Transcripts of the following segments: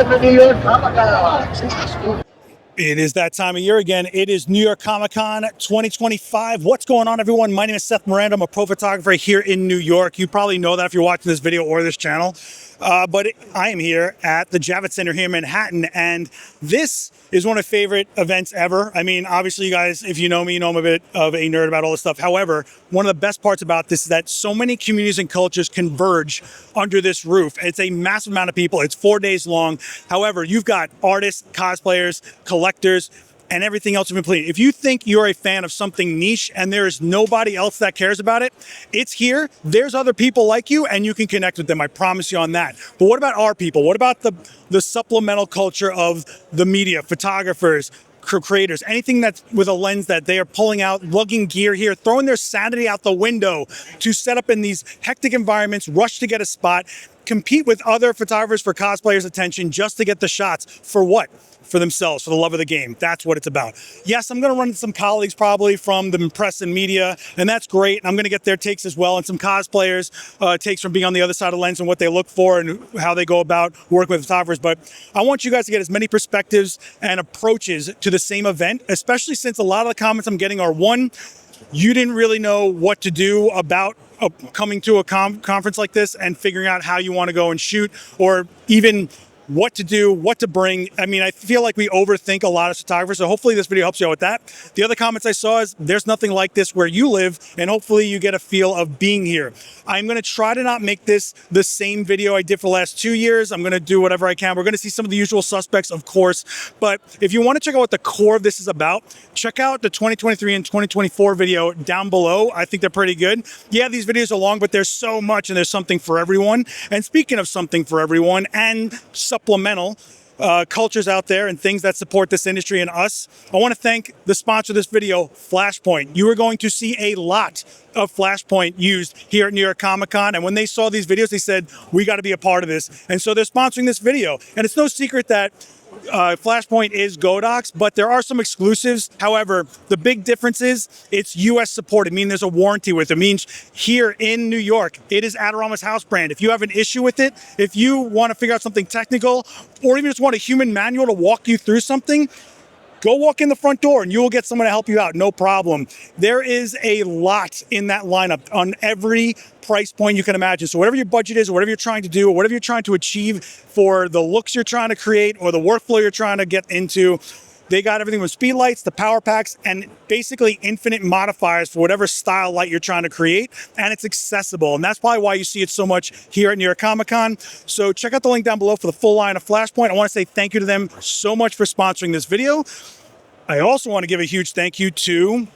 Welcome to New York Comic-Con. It is that time of year again. It is New York Comic-Con 2025. What's going on, everyone? My name is Seth Miranda. I'm a pro photographer here in New York. You probably know that if you're watching this video or this channel. But I am here at the Javits Center here in Manhattan, and this is one of my favorite events ever. I mean, obviously, you guys, if you know me, you know I'm a bit of a nerd about all this stuff. However, one of the best parts about this is that so many communities and cultures converge under this roof. It's a massive amount of people. It's 4 days long. However, you've got artists, cosplayers, collectors, and everything else in between. If you think you're a fan of something niche and there is nobody else that cares about it, it's here. There's other people like you and you can connect with them. I promise you on that. But what about our people? What about the supplemental culture of the media, photographers, creators, anything that's with a lens that they are pulling out, lugging gear here, throwing their sanity out the window to set up in these hectic environments, rush to get a spot, compete with other photographers for cosplayers' attention just to get the shots. For what? For themselves, for the love of the game. That's what it's about. Yes, I'm going to run into some colleagues probably from the press and media, and that's great. I'm going to get their takes as well, and some cosplayers takes from being on the other side of the lens and what they look for and how they go about working with photographers. But I want you guys to get as many perspectives and approaches to the same event, especially since a lot of the comments I'm getting are, one, you didn't really know what to do about coming to a conference like this and figuring out how you want to go and shoot, or even what to do, what to bring. I mean, I feel like we overthink a lot of photographers, so hopefully this video helps you out with that. The other comments I saw is there's nothing like this where you live, and hopefully you get a feel of being here. I'm going to try to not make this the same video I did for the last 2 years. I'm going to do whatever I can. We're going to see some of the usual suspects, of course, but if you want to check out what the core of this is about, check out the 2023 and 2024 video down below. I think they're pretty good. Yeah, these videos are long, but there's so much and there's something for everyone. And speaking of something for everyone and supplemental cultures out there and things that support this industry and us, I want to thank the sponsor of this video, Flashpoint. You are going to see a lot of Flashpoint used here at New York Comic-Con, and when they saw these videos, they said, we got to be a part of this. And so they're sponsoring this video. And it's no secret that Flashpoint is Godox, but there are some exclusives. However, the big difference is it's US supported, meaning there's a warranty with it. It means here in New York, it is Adorama's house brand. If you have an issue with it, if you want to figure out something technical, or even just want a human manual to walk you through something, go walk in the front door and you will get someone to help you out, no problem. There is a lot in that lineup on every price point you can imagine. So whatever your budget is, or whatever you're trying to do, or whatever you're trying to achieve for the looks you're trying to create or the workflow you're trying to get into, they got everything from speed lights to power packs and basically infinite modifiers for whatever style light you're trying to create. And it's accessible. And that's probably why you see it so much here at New York Comic-Con. So check out the link down below for the full line of Flashpoint. I want to say thank you to them so much for sponsoring this video. I also want to give a huge thank you to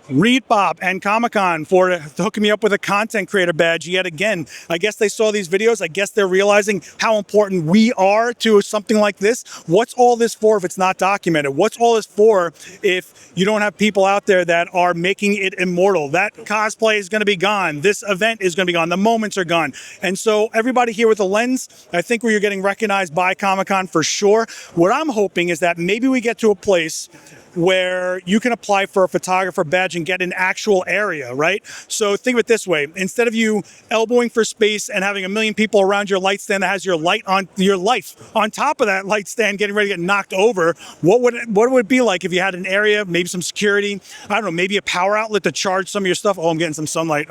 Reedpop and Comic-Con for hooking me up with a content creator badge yet again. I guess they saw these videos. I guess they're realizing how important we are to something like this. What's all this for if it's not documented? What's all this for if you don't have people out there that are making it immortal? That cosplay is going to be gone. This event is going to be gone. The moments are gone. And so everybody here with a lens, I think we're getting recognized by Comic-Con for sure. What I'm hoping is that maybe we get to a place where you can apply for a photographer badge and get an actual area, right? So think of it this way. Instead of you elbowing for space and having a million people around your light stand that has your light on your life on top of that light stand getting ready to get knocked over, what would it be like if you had an area, maybe some security, I don't know, maybe a power outlet to charge some of your stuff? Oh, I'm getting some sunlight.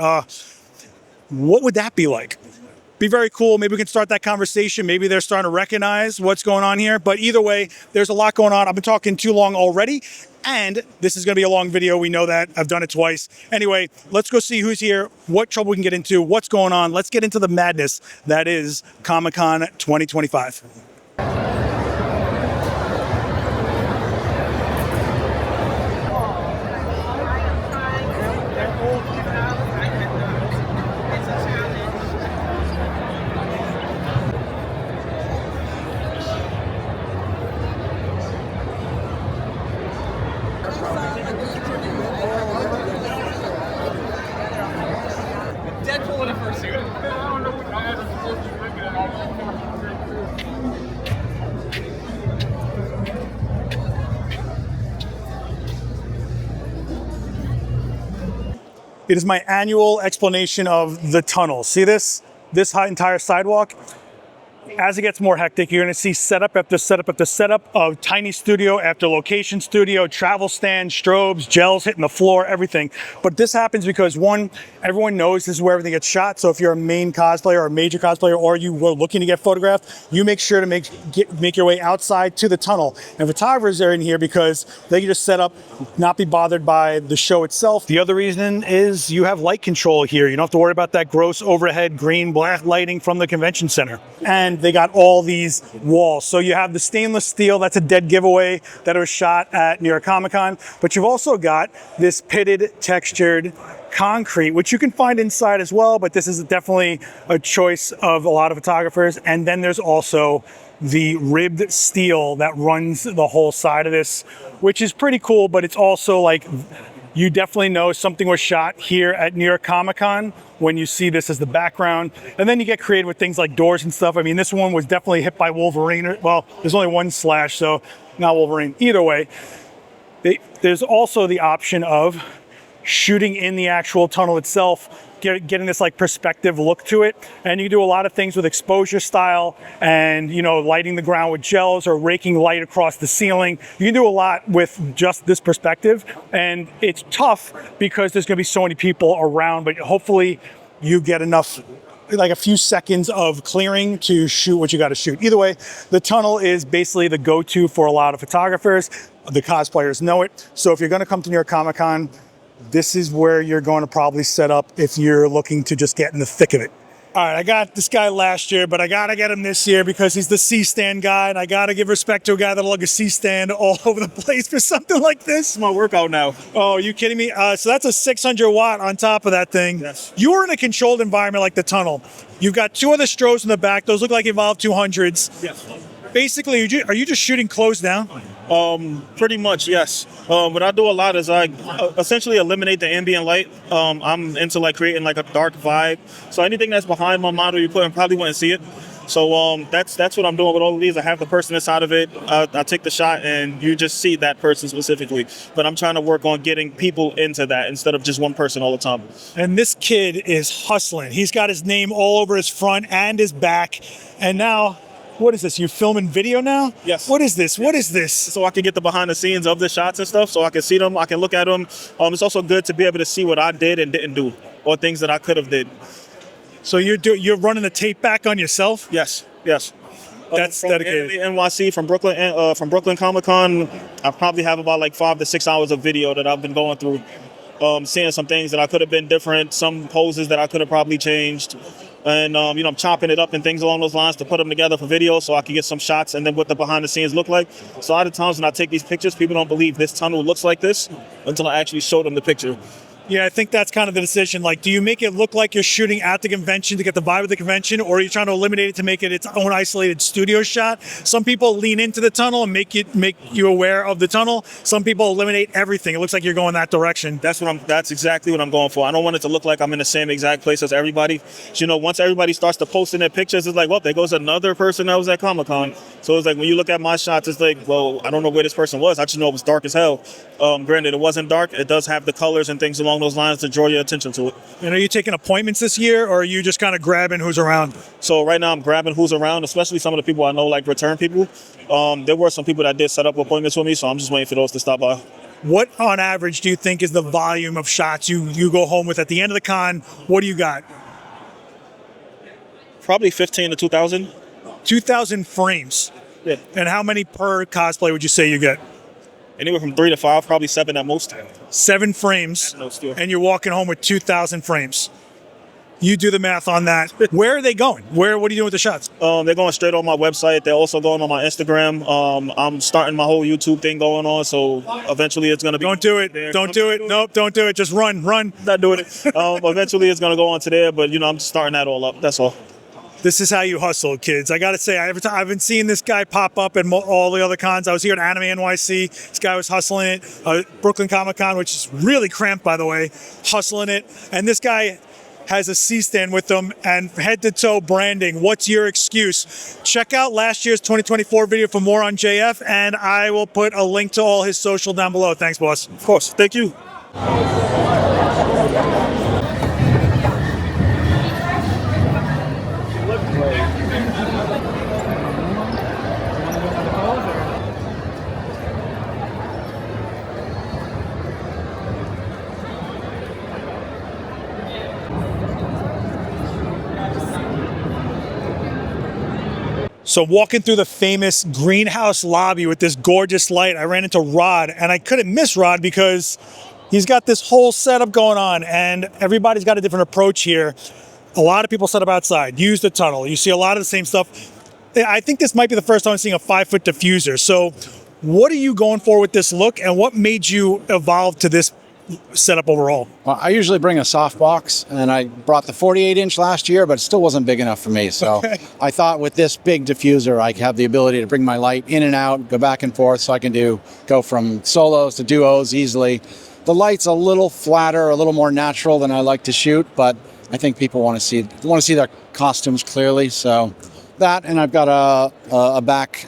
What would that be like? Be very cool. Maybe we can start that conversation. Maybe they're starting to recognize what's going on here. But either way, there's a lot going on. I've been talking too long already, and this is going to be a long video. We know that. I've done it twice. Anyway, let's go see who's here, what trouble we can get into, what's going on. Let's get into the madness that is Comic-Con 2025. It is my annual explanation of the tunnel. See this? This entire sidewalk? as it gets more hectic, you're going to see setup after setup after setup of tiny studio after location studio, travel stand, strobes, gels hitting the floor, everything. But this happens because, one, everyone knows this is where everything gets shot. So if you're a main cosplayer or a major cosplayer, or you were looking to get photographed, you make sure to make your way outside to the tunnel. And photographers are in here because they can just set up, not be bothered by the show itself. The other reason is you have light control here. You don't have to worry about that gross overhead green, black lighting from the convention center. And they got all these walls. So you have the stainless steel, that's a dead giveaway that was shot at New York Comic Con. But you've also got this pitted, textured concrete, which you can find inside as well, but this is definitely a choice of a lot of photographers. And then there's also the ribbed steel that runs the whole side of this, which is pretty cool, but it's also like, you definitely know something was shot here at New York Comic Con when you see this as the background. And then you get creative with things like doors and stuff. I mean, this one was definitely hit by Wolverine. Well, there's only one slash, so not Wolverine. Either way, there's also the option of shooting in the actual tunnel itself, getting this like perspective look to it. And you can do a lot of things with exposure style and, you know, lighting the ground with gels or raking light across the ceiling. You can do a lot with just this perspective. And it's tough because there's gonna be so many people around, but hopefully you get enough, like a few seconds of clearing to shoot what you got to shoot. Either way, the tunnel is basically the go-to for a lot of photographers. The cosplayers know it. So if you're going to come to New York Comic Con, this is where you're going to probably set up if you're looking to just get in the thick of it. All right, I got this guy last year, but I got to get him this year because he's the C-stand guy, and I got to give respect to a guy that'll lug a C-stand all over the place for something like this. It's my workout now. Oh, are you kidding me? So that's a 600 watt on top of that thing. Yes. You were in a controlled environment like the tunnel. You've got two other strobes in the back. Those look like eVOLV 200s. Yes. Basically, are you just shooting closed down? Pretty much, yes. What I do a lot is I essentially eliminate the ambient light. I'm into like creating like a dark vibe. So anything that's behind my model you put in probably wouldn't see it. So that's what I'm doing with all of these. I have the person inside of it. I take the shot and you just see that person specifically. But I'm trying to work on getting people into that instead of just one person all the time. And this kid is hustling. He's got his name all over his front and his back. And now, what is this? You're filming video now? Yes. What is this? What is this? So I can get the behind the scenes of the shots and stuff, so I can see them, I can look at them. It's also good to be able to see what I did and didn't do, or things that I could have did. So you're running the tape back on yourself? Yes. That's from dedicated. NYC, from Brooklyn Comic Con, I probably have about like 5 to 6 hours of video that I've been going through, seeing some things that I could have been different, some poses that I could have probably changed. And, I'm chopping it up and things along those lines to put them together for video so I can get some shots and then what the behind the scenes look like. So a lot of times when I take these pictures, people don't believe this tunnel looks like this until I actually show them the picture. Yeah, I think that's kind of the decision. Like, do you make it look like you're shooting at the convention to get the vibe of the convention, or are you trying to eliminate it to make it its own isolated studio shot? Some people lean into the tunnel and make you aware of the tunnel. Some people eliminate everything. It looks like you're going that direction. That's exactly what I'm going for. I don't want it to look like I'm in the same exact place as everybody. Once everybody starts to post in their pictures, it's like, well, there goes another person that was at Comic-Con. So it's like when you look at my shots, it's like, well, I don't know where this person was. I just know it was dark as hell. Granted, it wasn't dark. It does have the colors and things along those lines to draw your attention to it. And are you taking appointments this year, or are you just kind of grabbing who's around? So right now I'm grabbing who's around, especially some of the people I know, like return people. There were some people that did set up appointments with me, so I'm just waiting for those to stop by. What, on average, do you think is the volume of shots you go home with at the end of the con? What do you got? Probably 15 to 2,000. 2,000 frames. Yeah. And how many per cosplay would you say you get? Anywhere from 3 to 5, probably 7 at most. 7 frames, and you're walking home with 2,000 frames. You do the math on that. Where are they going? What are you doing with the shots? They're going straight on my website. They're also going on my Instagram. I'm starting my whole YouTube thing going on, so eventually it's going to be... Don't do it. Don't do it. Nope, don't do it. Just run. Not doing it. Eventually it's going to go on to there, but, I'm just starting that all up. That's all. This is how you hustle, kids. I got to say, I've been seeing this guy pop up at all the other cons. I was here at Anime NYC. This guy was hustling it. Brooklyn Comic Con, which is really cramped, by the way, hustling it. And this guy has a C-stand with them and head-to-toe branding. What's your excuse? Check out last year's 2024 video for more on JF, and I will put a link to all his social down below. Thanks, boss. Of course. Thank you. So walking through the famous greenhouse lobby with this gorgeous light, I ran into Rod, and I couldn't miss Rod because he's got this whole setup going on, and everybody's got a different approach here. A lot of people set up outside, use the tunnel. You see a lot of the same stuff. I think this might be the first time I'm seeing a 5-foot diffuser. So what are you going for with this look, and what made you evolve to this setup overall? Well, I usually bring a softbox, and I brought the 48-inch last year, but it still wasn't big enough for me. So I thought with this big diffuser, I have the ability to bring my light in and out, go back and forth, so I can go from solos to duos easily. The light's a little flatter, a little more natural than I like to shoot, but I think people want to see their costumes clearly. So that, and I've got a back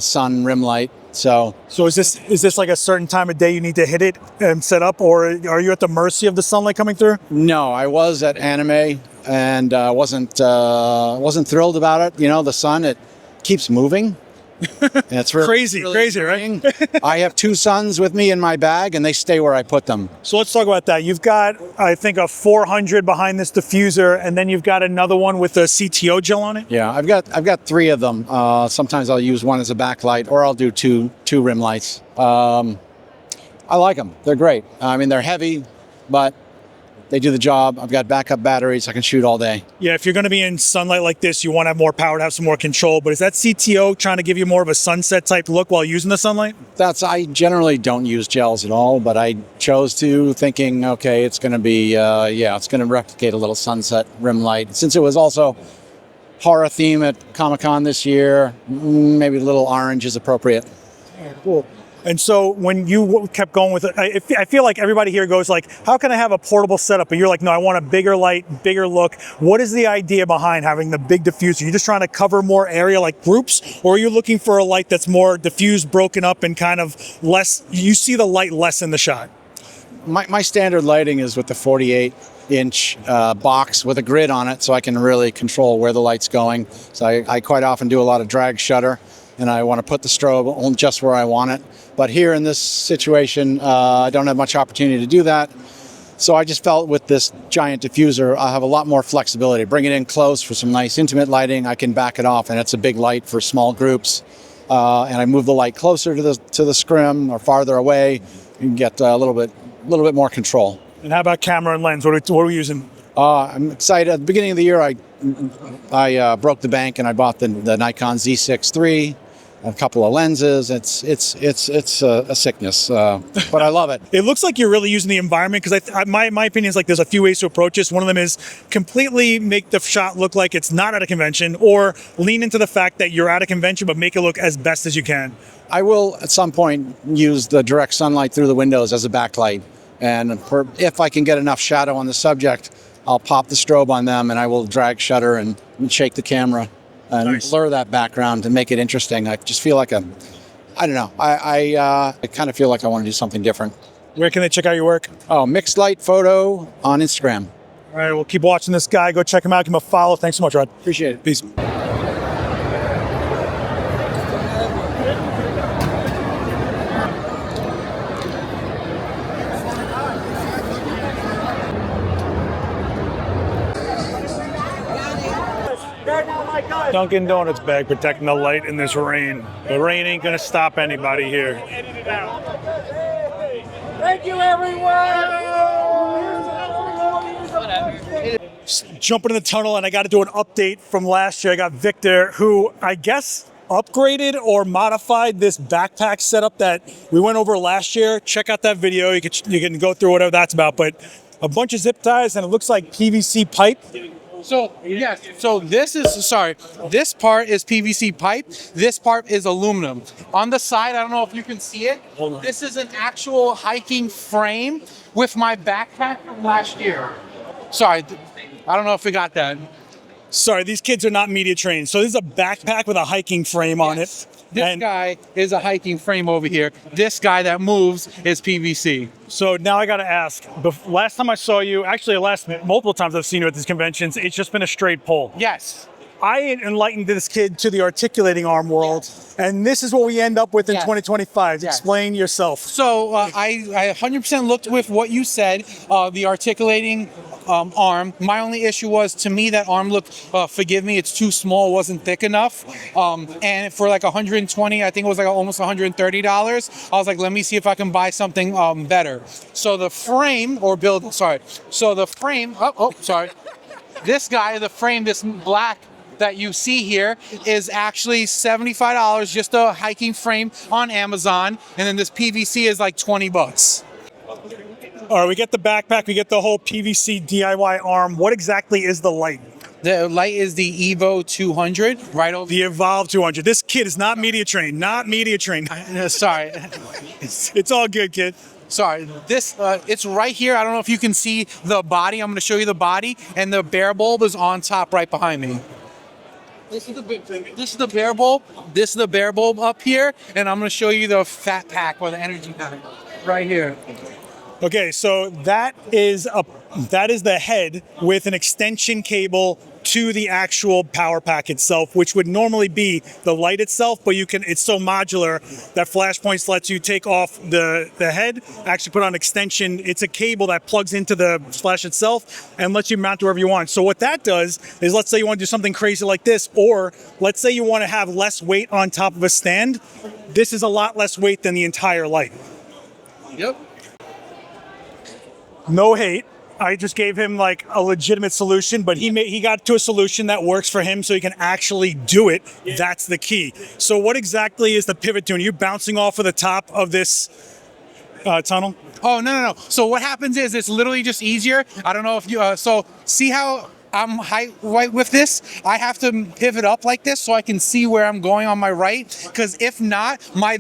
sun rim light. So is this like a certain time of day you need to hit it and set up, or are you at the mercy of the sunlight coming through? No, I was at Anime and wasn't thrilled about it. You know, the sun, it keeps moving. And it's really crazy, right? I have 2 suns with me in my bag, and they stay where I put them. So let's talk about that. You've got, I think, a 400 behind this diffuser, and then you've got another one with a CTO gel on it. Yeah, I've got 3 of them. Sometimes I'll use one as a backlight, or I'll do two rim lights. I like them. They're great. I mean, they're heavy, but they do the job. I've got backup batteries. I can shoot all day. Yeah, if you're going to be in sunlight like this, you want to have more power to have some more control. But is that CTO trying to give you more of a sunset type look while using the sunlight? I generally don't use gels at all, but I chose to, thinking, okay, it's going to be, it's going to replicate a little sunset rim light. Since it was also horror theme at Comic-Con this year, maybe a little orange is appropriate. Cool. And so when you kept going with it, I feel like everybody here goes like, how can I have a portable setup? But you're like, no, I want a bigger light, bigger look. What is the idea behind having the big diffuser? You're just trying to cover more area like groups, or are you looking for a light that's more diffused, broken up, and kind of less, you see the light less in the shot? My standard lighting is with the 48-inch box with a grid on it, so I can really control where the light's going. So I quite often do a lot of drag shutter, and I want to put the strobe on just where I want it. But here in this situation, I don't have much opportunity to do that. So I just felt with this giant diffuser, I have a lot more flexibility. Bring it in close for some nice intimate lighting. I can back it off, and it's a big light for small groups. And I move the light closer to the scrim or farther away. You can get a little bit more control. And how about camera and lens? What are we using? I'm excited. At the beginning of the year, I broke the bank and I bought the Nikon Z6 III. A couple of lenses. It's a sickness, but I love it. It looks like you're really using the environment, because my opinion is like there's a few ways to approach this. One of them is completely make the shot look like it's not at a convention, or lean into the fact that you're at a convention but make it look as best as you can. I will at some point use the direct sunlight through the windows as a backlight, and if I can get enough shadow on the subject, I'll pop the strobe on them and I will drag shutter and shake the camera and blur that background to make it interesting. I just feel like I don't know. I kind of feel like I want to do something different. Where can they check out your work? Oh, Mixed Light Photo on Instagram. All right, we'll keep watching this guy. Go check him out. Give him a follow. Thanks so much, Rod. Appreciate it. Peace. Dunkin' Donuts bag protecting the light in this rain. The rain ain't gonna stop anybody here. Thank you, everyone. Jumping in the tunnel, and I got to do an update from last year. I got Victor, who I guess upgraded or modified this backpack setup that we went over last year. Check out that video. You can go through whatever that's about. But a bunch of zip ties, and it looks like PVC pipe. So, yes, so this part is PVC pipe. This part is aluminum. On the side, I don't know if you can see it. This is an actual hiking frame with my backpack from last year. Sorry, I don't know if we got that. Sorry, these kids are not media trained. So this is a backpack with a hiking frame on it. This guy is a hiking frame over here. This guy that moves is PVC. So now I got to ask, last time I saw you, actually multiple times I've seen you at these conventions, it's just been a straight pole. Yes. I enlightened this kid to the articulating arm world, and this is what we end up with in 2025. Yes. Explain yourself. So I 100% looked with what you said. The articulating arm. My only issue was, to me, that arm looked, forgive me, it's too small, wasn't thick enough. And for like 120, I think it was like almost $130. I was like, let me see if I can buy something better. So the frame, this guy, the frame, this black that you see here is actually $75, just a hiking frame on Amazon. And then this PVC is like 20 bucks. All right, we get the backpack, we get the whole PVC DIY arm. What exactly is the light? The light is the Evo 200, right over. The eVOLV 200. This kid is not media trained, Sorry. It's all good, kid. Sorry, this, it's right here. I don't know if you can see the body. I'm gonna show you the body, and the bare bulb is on top right behind me. This is the bare bulb. This is the bare bulb up here, and I'm gonna show you the fat pack or the energy pack right here. Okay, so that is the head with an extension cable to the actual power pack itself, which would normally be the light itself, but it's so modular that Flashpoints lets you take off the head, actually put on extension. It's a cable that plugs into the flash itself and lets you mount it wherever you want. So what that does is, let's say you want to do something crazy like this, or let's say you want to have less weight on top of a stand. This is a lot less weight than the entire light. Yep. No hate. I just gave him like a legitimate solution, but he got to a solution that works for him so he can actually do it. That's the key. So what exactly is the pivot doing? Are you bouncing off of the top of this tunnel? Oh, no. So what happens is, it's literally just easier. I don't know if you, so see how I'm height right with this? I have to pivot up like this so I can see where I'm going on my right, because if not, my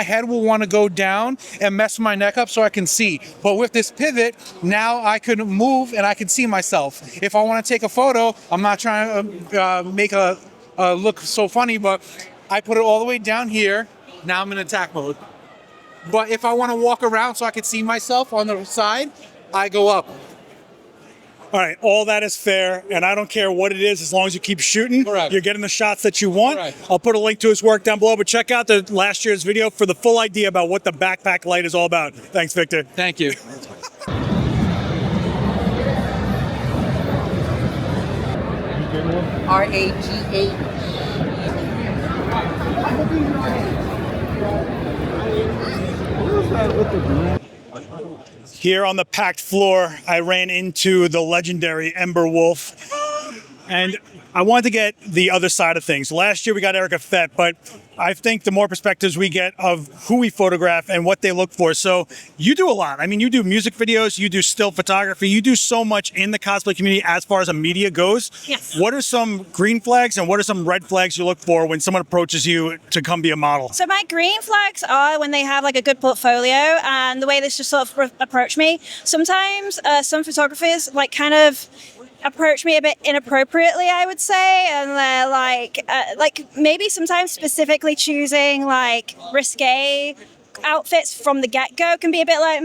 head will want to go down and mess my neck up so I can see. But with this pivot, now I can move and I can see myself. If I want to take a photo, I'm not trying to make a look so funny, but I put it all the way down here. Now I'm in attack mode. But if I want to walk around so I can see myself on the side, I go up. All right, all that is fair, and I don't care what it is as long as you keep shooting. Correct. You're getting the shots that you want. Correct. I'll put a link to his work down below, but check out the last year's video for the full idea about what the backpack light is all about. Thanks, Victor. Thank you. RAGH. Here on the packed floor, I ran into the legendary Ember Wolf, and I wanted to get the other side of things. Last year we got Erica Fett, but I think the more perspectives we get of who we photograph and what they look for. So you do a lot. I mean, you do music videos, you do still photography, you do so much in the cosplay community as far as a media goes. Yes. What are some green flags and what are some red flags you look for when someone approaches you to come be a model? So my green flags are when they have like a good portfolio and the way they just sort of approach me. Sometimes some photographers like kind of approach me a bit inappropriately, I would say, and they're like maybe sometimes specifically choosing like risque outfits from the get-go can be a bit like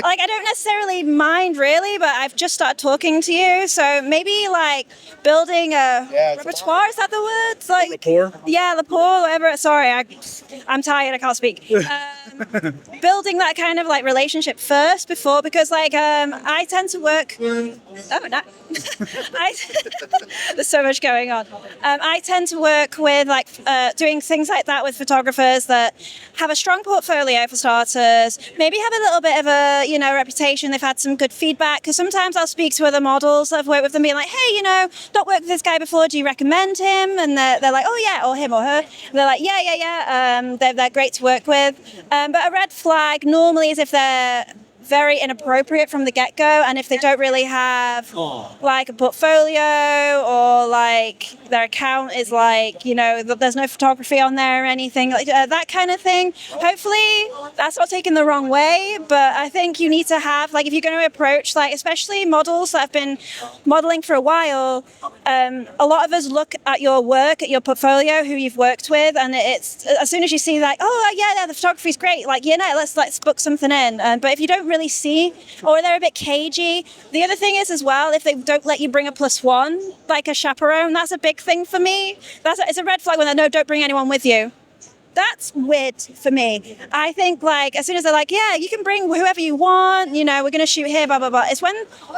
like I don't necessarily mind really, but I've just started talking to you, so maybe like building a repertoire, is that the word? It's like Rapport? Yeah, rapport, whatever. Sorry, I'm tired, I can't speak. Building that kind of like relationship first before, because like I tend to work there's so much going on. I tend to work with like doing things like that with photographers that have a strong portfolio for starters, maybe have a little bit of a, you know, reputation, they've had some good feedback, because sometimes I'll speak to other models that I've worked with them being like, hey, you know, not worked with this guy before, do you recommend him? And they're like, oh yeah, or him or her. And they're like, yeah. They're great to work with. But a red flag normally is if they're very inappropriate from the get-go, and if they don't really have like a portfolio, or like their account is like, you know, there's no photography on there or anything like that kind of thing. Hopefully that's not taken the wrong way, but I think you need to have, like, if you're going to approach, like, especially models that have been modeling for a while, a lot of us look at your work, at your portfolio, who you've worked with, and it's as soon as you see like, oh yeah, the photography's great, like, you know, let's book something in. But if you don't really see, or they're a bit cagey. The other thing is as well, if they don't let you bring a +1, like a chaperone, that's a big thing for me. It's a red flag when they know, don't bring anyone with you. that's weird for me. I think like as soon as they're like, yeah, you can bring whoever you want, you know, we're going to shoot here, blah, blah, blah. It's when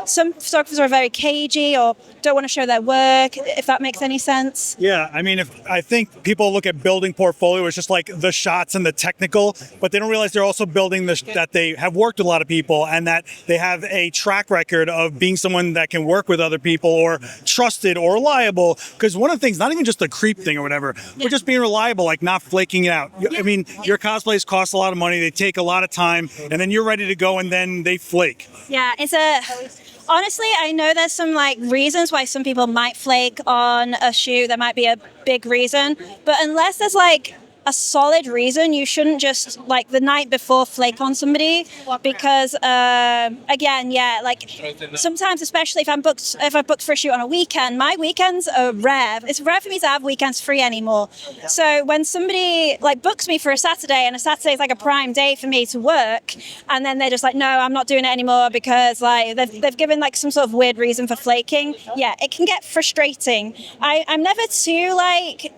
some photographers are very cagey or don't want to show their work, if that makes any sense. Yeah, I mean, I think people look at building portfolio as just like the shots and the technical, but they don't realize they're also building that they have worked with a lot of people and that they have a track record of being someone that can work with other people or trusted or reliable. Because one of the things, not even just the creep thing or whatever, but just being reliable, like not flaking it out. I mean, your cosplays cost a lot of money, they take a lot of time, and then you're ready to go and then they flake. Yeah, honestly, I know there's some like reasons why some people might flake on a shoot. There might be a big reason, but unless there's like a solid reason, you shouldn't just like the night before flake on somebody because again, yeah, like sometimes, especially if I booked for a shoot on a weekend, my weekends are rare. It's rare for me to have weekends free anymore. So when somebody like books me for a Saturday and a Saturday is like a prime day for me to work, and then they're just like, no, I'm not doing it anymore because like they've given like some sort of weird reason for flaking. Yeah, it can get frustrating. I'm never too like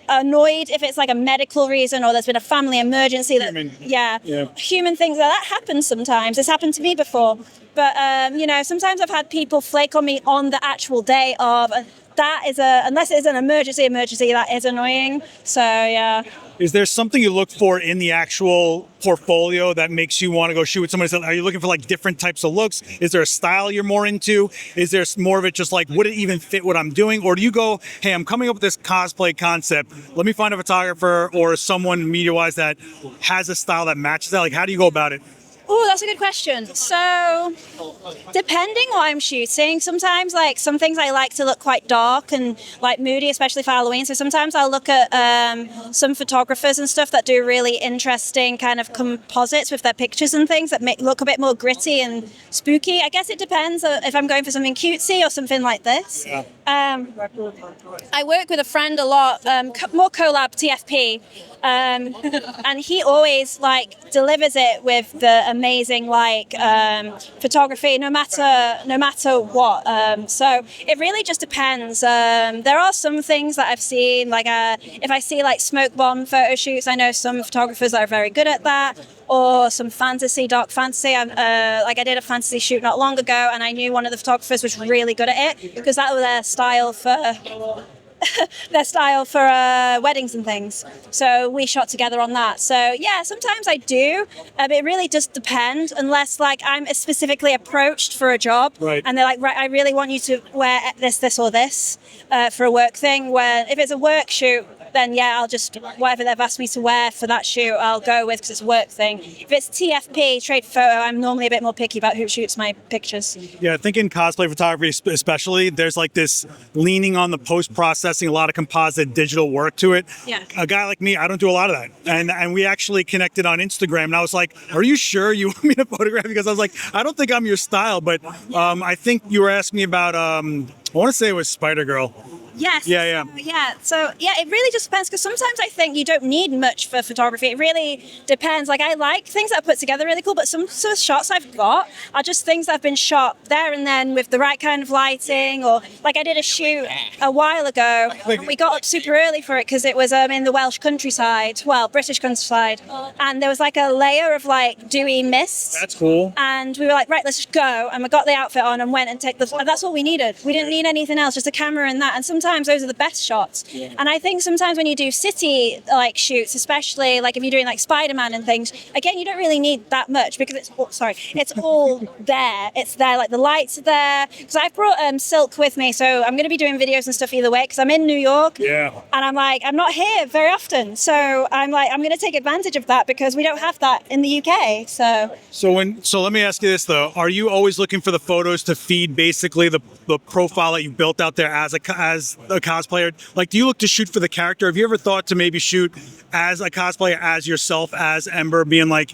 annoyed if it's like a medical reason or there's been a family emergency that human things that happens sometimes. It's happened to me before, but you know, sometimes I've had people flake on me on the actual day of that is unless it's an emergency that is annoying. So yeah. Is there something you look for in the actual portfolio that makes you want to go shoot with somebody? Are you looking for like different types of looks? Is there a style you're more into? Is there more of it just like, would it even fit what I'm doing? Or do you go, hey, I'm coming up with this cosplay concept. Let me find a photographer or someone media-wise that has a style that matches that. Like, how do you go about it? Oh, that's a good question. So, depending what I'm shooting, sometimes like some things I like to look quite dark and like moody, especially for Halloween. So sometimes I'll look at some photographers and stuff that do really interesting kind of composites with their pictures and things that make look a bit more gritty and spooky. I guess it depends if I'm going for something cutesy or something like this. Yeah. I work with a friend a lot, more collab TFP. And he always like delivers it with the amazing like photography no matter what, so it really just depends. There are some things that I've seen like if I see like smoke bomb photo shoots, I know some photographers that are very good at that, or some dark fantasy. Like I did a fantasy shoot not long ago and I knew one of the photographers was really good at it because that was their style for weddings and things. So we shot together on that. So yeah, sometimes I do. It really just depends, unless like I'm specifically approached for a job, right, and they're like, right, I really want you to wear this or this for a work thing. Where if it's a work shoot, then yeah, I'll just, whatever they've asked me to wear for that shoot, I'll go with because it's a work thing. If it's TFP, trade photo, I'm normally a bit more picky about who shoots my pictures. Yeah, I think in cosplay photography especially, there's like this leaning on the post-processing, a lot of composite digital work to it. Yeah. A guy like me, I don't do a lot of that. And we actually connected on Instagram and I was like, are you sure you want me to photograph? Because I was like, I don't think I'm your style, but I think you were asking me about, I want to say it was Spider-Girl. Yes. Yeah. So it really just depends because sometimes I think you don't need much for photography. It really depends. Like I like things that are put together really cool, but some shots I've got are just things that have been shot there and then with the right kind of lighting. Or like I did a shoot a while ago and we got up super early for it because it was in the Welsh countryside, British countryside, and there was like a layer of like dewy mist. That's cool. And we were like, right, let's just go. And we got the outfit on and went and that's all we needed. We didn't need anything else, just a camera and that. And sometimes those are the best shots. Yeah. And I think sometimes when you do city like shoots, especially like if you're doing like Spider-Man and things, again, you don't really need that much because it's all there. It's there, like the lights are there. Because I've brought Silk with me, so I'm going to be doing videos and stuff either way because I'm in New York. Yeah. And I'm like, I'm not here very often. So I'm like, I'm going to take advantage of that because we don't have that in the UK. So let me ask you this though. Are you always looking for the photos to feed basically the profile that you built out there as a cosplayer? Like, do you look to shoot for the character? Have you ever thought to maybe shoot as a cosplayer, as yourself, as Ember, being like,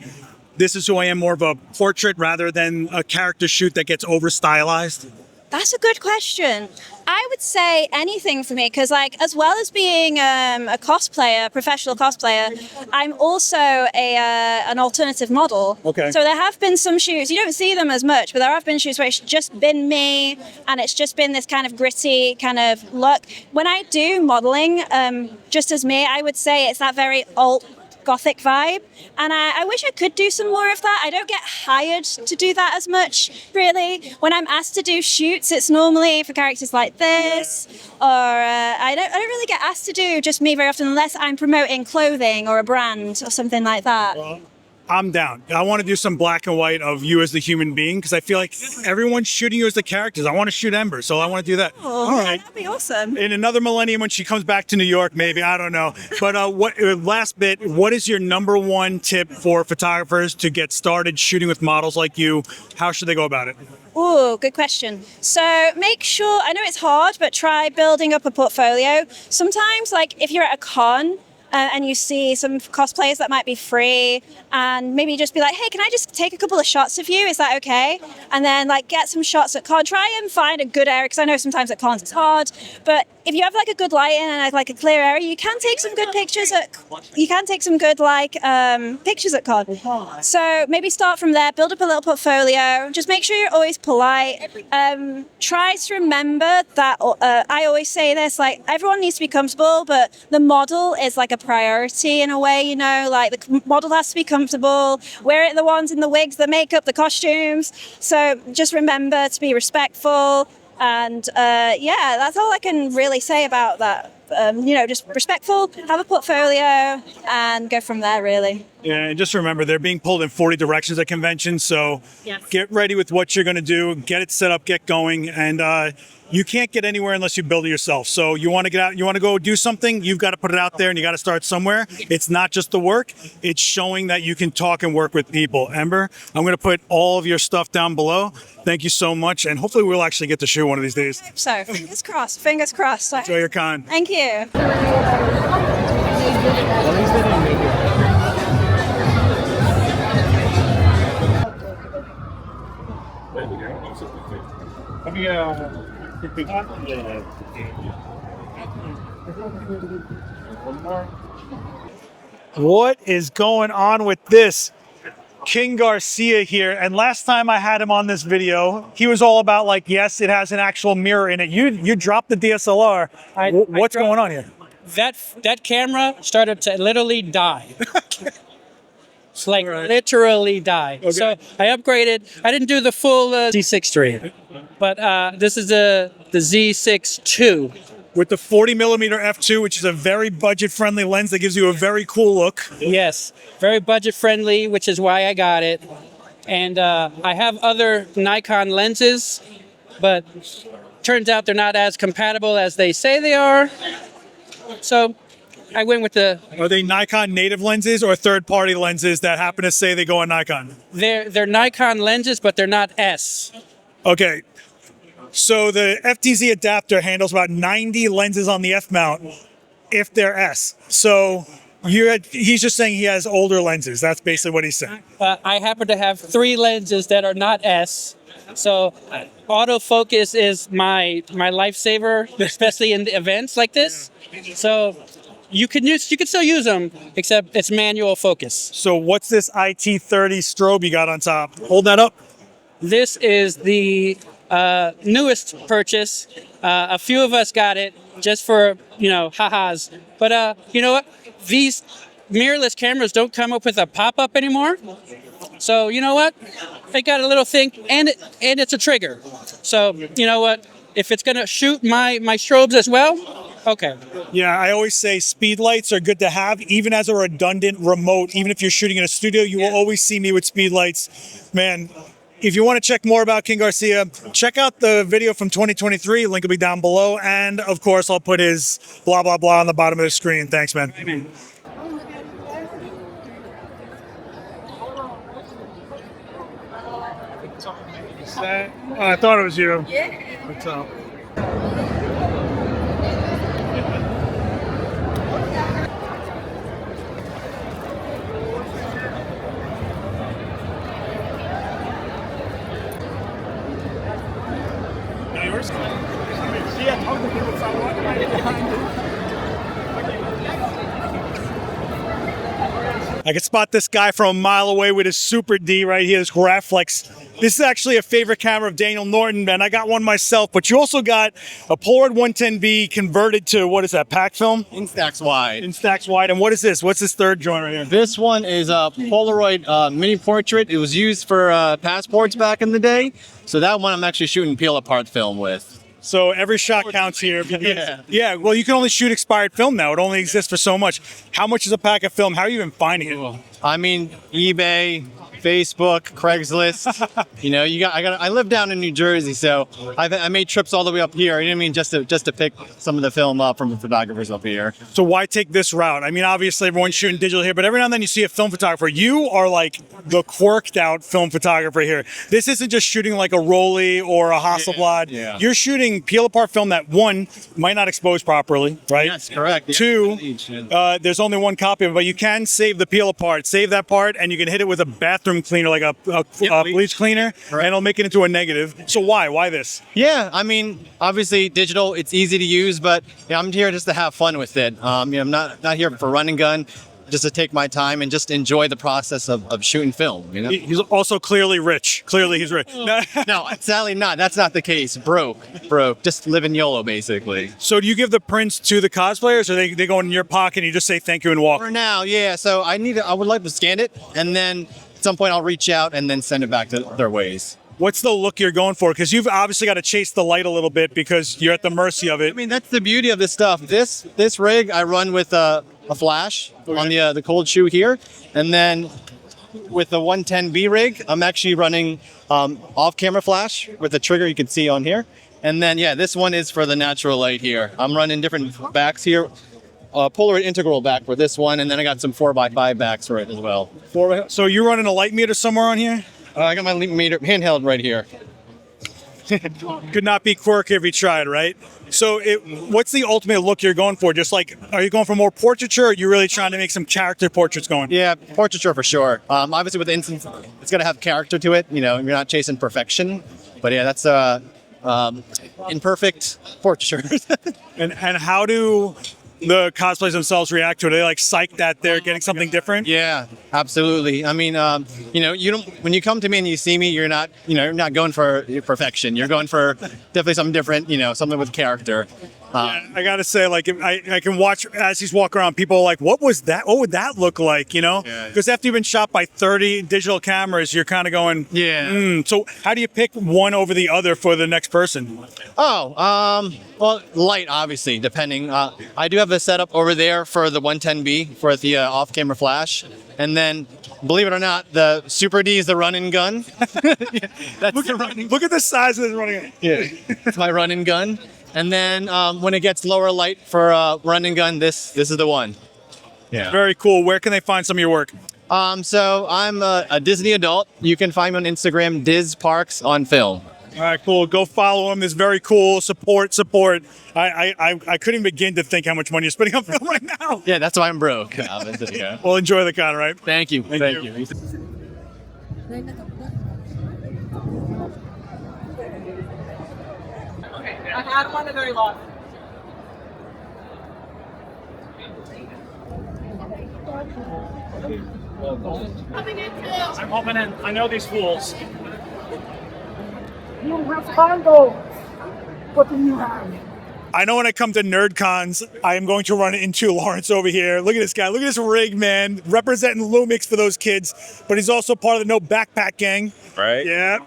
this is who I am, more of a portrait rather than a character shoot that gets over stylized? That's a good question. I would say anything for me because, like, as well as being a cosplayer, professional cosplayer, I'm also an alternative model. Okay. So there have been some shoots. You don't see them as much, but there have been shoots where it's just been me, and it's just been this kind of gritty kind of look. When I do modeling, just as me, I would say it's that very alt gothic vibe, and I wish I could do some more of that. I don't get hired to do that as much, really. When I'm asked to do shoots, it's normally for characters like this, or I don't really get asked to do just me very often unless I'm promoting clothing or a brand or something like that. I'm down. I want to do some black and white of you as the human being because I feel like everyone's shooting you as the characters. I want to shoot Ember, so I want to do that. Oh, all right. That'd be awesome. In another millennium when she comes back to New York, maybe, I don't know. But last bit, what is your number one tip for photographers to get started shooting with models like you? How should they go about it? Oh, good question. So make sure, I know it's hard, but try building up a portfolio. Sometimes, like if you're at a con, and you see some cosplayers that might be free, and maybe just be like, hey, can I just take a couple of shots of you? Is that okay? And then like get some shots at con. Try and find a good area, because I know sometimes at cons it's hard, but if you have like a good lighting and like a clear area, you can take some good pictures at pictures at con. So maybe start from there, build up a little portfolio. Just make sure you're always polite. Try to remember that I always say this, like everyone needs to be comfortable, but the model is like a priority in a way, you know, like the model has to be comfortable. We're the ones in the wigs, the makeup, the costumes. So just remember to be respectful. And yeah, that's all I can really say about that. You know, just respectful, have a portfolio, and go from there, really. Yeah, and just remember, they're being pulled in 40 directions at conventions, so get ready with what you're going to do, get it set up, get going, and you can't get anywhere unless you build it yourself. So you want to get out, you want to go do something, you've got to put it out there, and you got to start somewhere. It's not just the work, it's showing that you can talk and work with people. Ember, I'm going to put all of your stuff down below. Thank you so much, and hopefully we'll actually get to shoot one of these days. So, fingers crossed, fingers crossed. Enjoy your con. Thank you. What is going on with this? King Garcia here, and last time I had him on this video, he was all about like, yes, it has an actual mirror in it. You dropped the DSLR. What's going on here? That camera started to literally die. It's like literally die. Okay. So I upgraded. I didn't do the full Z6 III, but this is the Z6 II. With the 40 millimeter f2, which is a very budget-friendly lens that gives you a very cool look. Yes, very budget-friendly, which is why I got it. And I have other Nikon lenses, but turns out they're not as compatible as they say they are. So I went with the... Are they Nikon native lenses or third-party lenses that happen to say they go on Nikon? They're Nikon lenses, but they're not S. Okay. So the FTZ adapter handles about 90 lenses on the F mount if they're S. So he's just saying he has older lenses. That's basically what he's saying. I happen to have 3 lenses that are not S. So autofocus is my lifesaver, especially in the events like this. So you can still use them, except it's manual focus. So what's this IT30 strobe you got on top? Hold that up. This is the newest purchase. A few of us got it just for, ha-has. But you know what? These mirrorless cameras don't come up with a pop-up anymore. So you know what? They got a little thing, and it's a trigger. So you know what? If it's gonna shoot my strobes as well, okay. Yeah, I always say speed lights are good to have, even as a redundant remote. Even if you're shooting in a studio, you will always see me with speed lights. Man, if you want to check more about King Garcia, check out the video from 2023. Link will be down below. And, of course, I'll put his blah, blah, blah on the bottom of the screen. Thanks, man. Amen. I thought it was you. Yeah. What's up? I can spot this guy from a mile away with his Super D right here, this Graflex. This is actually a favorite camera of Daniel Norton, and I got one myself, but you also got a Polaroid 110B converted to, what is that, pack film? Instax wide. Instax wide, and what is this? What's this third joint right here? This one is a Polaroid mini portrait. It was used for passports back in the day. So that one I'm actually shooting peel apart film with. So every shot counts here. Because, yeah, well, you can only shoot expired film now. It only exists for so much. How much is a pack of film? How are you even finding it? I mean, eBay, Facebook, Craigslist. I live down in New Jersey, so I made trips all the way up here. You know what I mean? Just to pick some of the film up from the photographers up here. So why take this route? I mean, obviously everyone's shooting digital here, but every now and then you see a film photographer. You are like the quirked out film photographer here. This isn't just shooting like a Rolly or a Hasselblad. Yeah. You're shooting peel apart film that one might not expose properly, right? That's correct. Yeah. Two, there's only one copy of it, but you can save the peel apart, save that part, and you can hit it with a bathroom cleaner, like a bleach cleaner, and it'll make it into a negative. So why this? Yeah, I mean, obviously digital, it's easy to use, but I'm here just to have fun with it. I'm not here for run and gun, just to take my time and just enjoy the process of shooting film. He's also clearly rich. Clearly he's rich. No, sadly not. That's not the case. Broke. Just living YOLO, basically. So do you give the prints to the cosplayers, or they go in your pocket and you just say thank you and walk? For now, yeah. So I would like to scan it, and then at some point I'll reach out and then send it back to their ways. What's the look you're going for? Because you've obviously got to chase the light a little bit because you're at the mercy of it. I mean, that's the beauty of this stuff. This rig I run with a flash on the cold shoe here, and then with the 110B rig, I'm actually running off-camera flash with the trigger you can see on here. And then this one is for the natural light here. I'm running different backs here. Polaroid integral back for this one, and then I got some 4x5 backs for it as well. So you're running a light meter somewhere on here? I got my meter handheld right here. Could not be quirky if you tried, right? So what's the ultimate look you're going for? Just like, are you going for more portraiture, or are you really trying to make some character portraits going? Yeah, portraiture for sure. Obviously with the instance, it's got to have character to it. You're not chasing perfection. But yeah, that's imperfect portraiture. And how do the cosplayers themselves react to it? Are they like psyched that they're getting something different? Yeah, absolutely. I mean, you don't. When you come to me and you see me, you're not going for perfection. You're going for definitely something different. Something with character. I gotta say, like, I can watch as he's walking around. People are like, "What was that? What would that look like?" Because after you've been shot by 30 digital cameras, you're kind of going, So how do you pick one over the other for the next person? Well, light, obviously, depending. I do have a setup over there for the 110B for the off-camera flash, and then, believe it or not, the Super D is the run and gun. Look at the size of this running gun. Yeah, it's my run and gun. And then when it gets lower light for run and gun, this is the one. Yeah. Very cool. Where can they find some of your work? So I'm a Disney adult. You can find me on Instagram, Diz Parks on film. All right, cool. Go follow him. It's very cool. Support. I couldn't begin to think how much money you're spending on film right now. Yeah, that's why I'm broke. Well, enjoy the con, right? Thank you. Thank you. I had one very long. I'm hopping in. I know these fools. You have condos. What do you have? I know when I come to nerd cons, I am going to run into Lawrence over here. Look at this guy. Look at this rig, man. Representing Lumix for those kids. But he's also part of the No Backpack gang. Right? Yeah.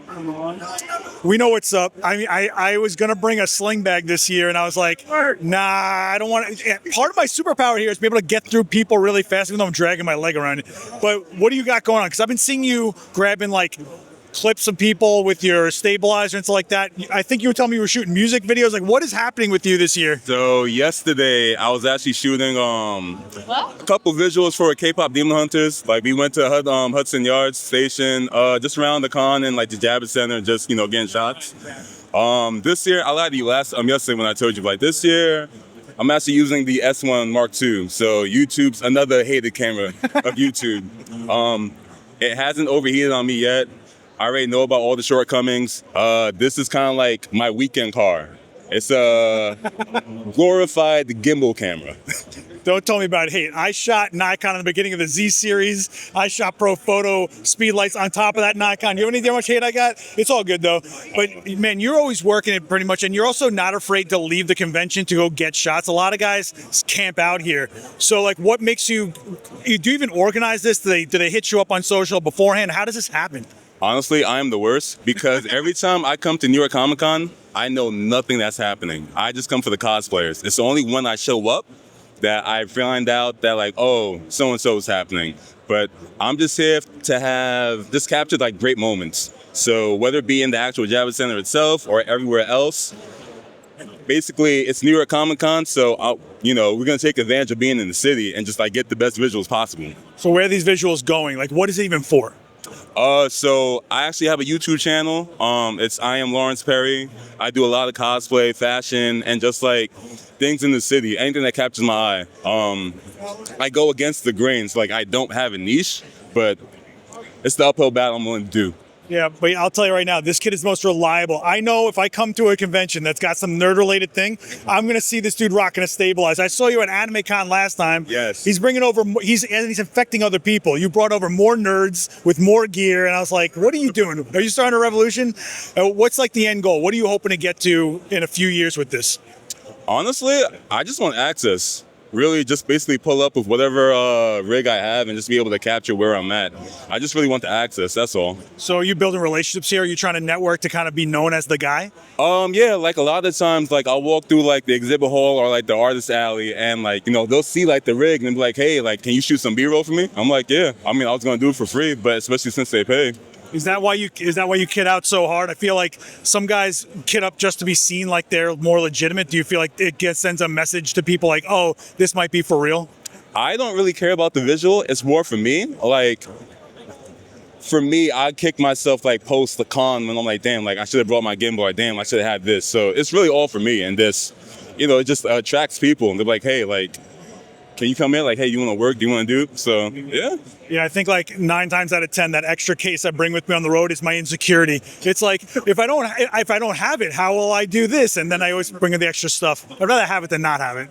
We know what's up. I mean, I was going to bring a sling bag this year, and I was like, nah, I don't want to. Part of my superpower here is to be able to get through people really fast, even though I'm dragging my leg around it. But what do you got going on? Because I've been seeing you grabbing, like, clips of people with your stabilizer and stuff like that. I think you were telling me you were shooting music videos. Like, what is happening with you this year? So yesterday I was actually shooting a couple visuals for K-pop Demon Hunters. Like, we went to Hudson Yards Station, just around the con and like the Javits Center, just getting shots. This year I lied to you yesterday when I told you, like, this year I'm actually using the S1 Mark II. So YouTube's another hated camera of YouTube. It hasn't overheated on me yet. I already know about all the shortcomings. This is kind of like my weekend car. It's a glorified gimbal camera. Don't tell me about hate. I shot Nikon in the beginning of the Z series. I shot Pro Photo speed lights on top of that Nikon. You have any idea how much hate I got? It's all good though. But man, you're always working it pretty much, and you're also not afraid to leave the convention to go get shots. A lot of guys camp out here. So like, what makes you? Do you even organize this? Do they hit you up on social beforehand? How does this happen? Honestly, I am the worst because every time I come to New York Comic Con, I know nothing that's happening. I just come for the cosplayers. It's only when I show up that I find out that like, oh, so-and-so is happening. But I'm just here to have just capture like great moments. So whether it be in the actual Javits Center itself or everywhere else, basically it's New York Comic Con. So, we're going to take advantage of being in the city and just like get the best visuals possible. So where are these visuals going? Like, what is it even for? So I actually have a YouTube channel. It's I Am Lawrence Perry. I do a lot of cosplay, fashion, and just like things in the city, anything that captures my eye. I go against the grains. Like I don't have a niche, but it's the uphill battle I'm willing to do. Yeah, but I'll tell you right now, this kid is the most reliable. I know if I come to a convention that's got some nerd-related thing, I'm going to see this dude rocking a stabilizer. I saw you at AnimeCon last time. Yes. He's bringing over, he's infecting other people. You brought over more nerds with more gear, and I was like, what are you doing? Are you starting a revolution? What's like the end goal? What are you hoping to get to in a few years with this? Honestly, I just want access. Really just basically pull up with whatever rig I have and just be able to capture where I'm at. I just really want the access, that's all. So are you building relationships here? Are you trying to network to kind of be known as the guy? Yeah, like a lot of times, like I'll walk through like the exhibit hall or like the artist alley and like, they'll see like the rig and be like, hey, like, can you shoot some B-roll for me? I'm like, yeah. I mean, I was gonna do it for free, but especially since they pay. Is that why you kid out so hard? I feel like some guys kid up just to be seen like they're more legitimate. Do you feel like it sends a message to people like, oh, this might be for real? I don't really care about the visual. It's more for me. Like, for me, I kick myself like post the con when I'm like, damn, like I should have brought my gimbal, or damn, I should have had this. So it's really all for me. And this, it just attracts people. And they're like, hey, like, can you come in? Like, hey, you want to work? Do you want to do? So, yeah. Yeah, I think like 9 times out of 10, that extra case I bring with me on the road is my insecurity. It's like, if I don't have it, how will I do this? And then I always bring in the extra stuff. I'd rather have it than not have it.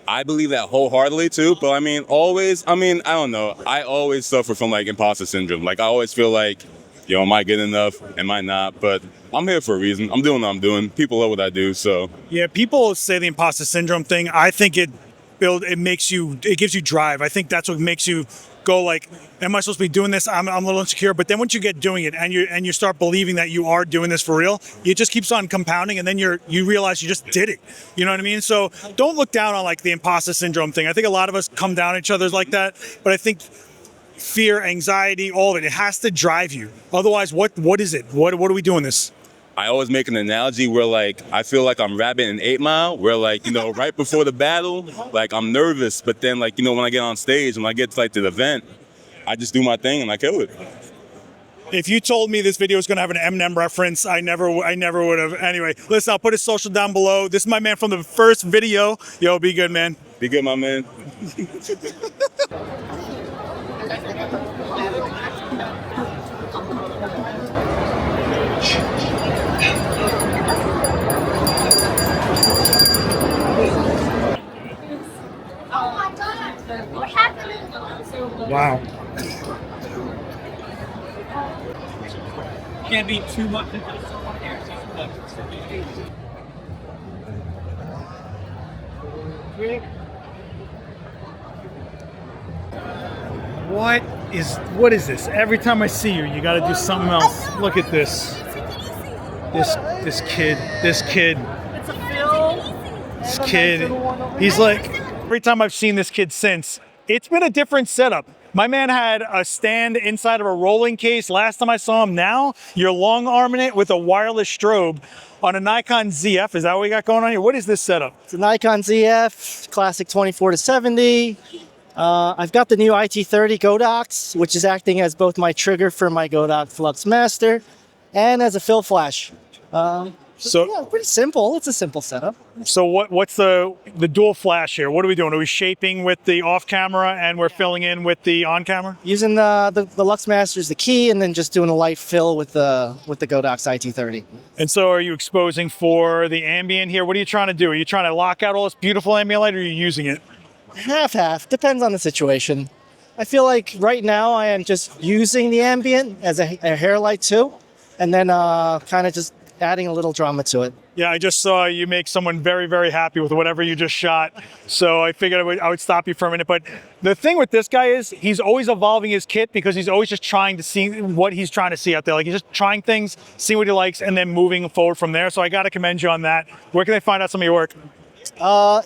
I believe that wholeheartedly too, but I don't know. I always suffer from like imposter syndrome. Like I always feel like, am I good enough? Am I not? But I'm here for a reason. I'm doing what I'm doing. People love what I do, so. Yeah, people say the imposter syndrome thing. I think it gives you drive. I think that's what makes you go like, am I supposed to be doing this? I'm a little insecure. But then once you get doing it and you start believing that you are doing this for real, it just keeps on compounding, and then you realize you just did it. You know what I mean? So don't look down on like the imposter syndrome thing. I think a lot of us come down on each other like that, but I think fear, anxiety, all of it has to drive you. Otherwise, what is it? What are we doing this? I always make an analogy where like I feel like I'm Rabbit in 8 Mile, where like right before the battle, like I'm nervous, but then like when I get on stage and when I get to like the event, I just do my thing and I kill it. If you told me this video was going to have an Eminem reference, I never would have. Anyway, listen, I'll put his social down below. This is my man from the first video. Yo, be good, man. Be good, my man. Wow. Can't be too much. What is this? Every time I see you, you got to do something else. Look at this. This kid. This kid. He's like, every time I've seen this kid since, it's been a different setup. My man had a stand inside of a rolling case last time I saw him. Now you're long arming it with a wireless strobe on a Nikon ZF. Is that what we got going on here? What is this setup? It's a Nikon ZF, classic 24-70. I've got the new IT30 Godox, which is acting as both my trigger for my Godox Flux Master and as a fill flash. So Yeah, pretty simple. It's a simple setup. So what's the dual flash here? What are we doing? Are we shaping with the off camera and we're filling in with the on camera? Using the Luxmaster as the key, and then just doing a light fill with the Godox IT30. And so are you exposing for the ambient here? What are you trying to do? Are you trying to lock out all this beautiful ambient light, or are you using it? Half. Depends on the situation. I feel like right now I am just using the ambient as a hair light too, and then kind of just adding a little drama to it. Yeah, I just saw you make someone very, very happy with whatever you just shot. So I figured I would stop you for a minute. But the thing with this guy is he's always evolving his kit because he's always just trying to see what he's trying to see out there. Like, he's just trying things, seeing what he likes, and then moving forward from there. So I got to commend you on that. Where can they find out some of your work?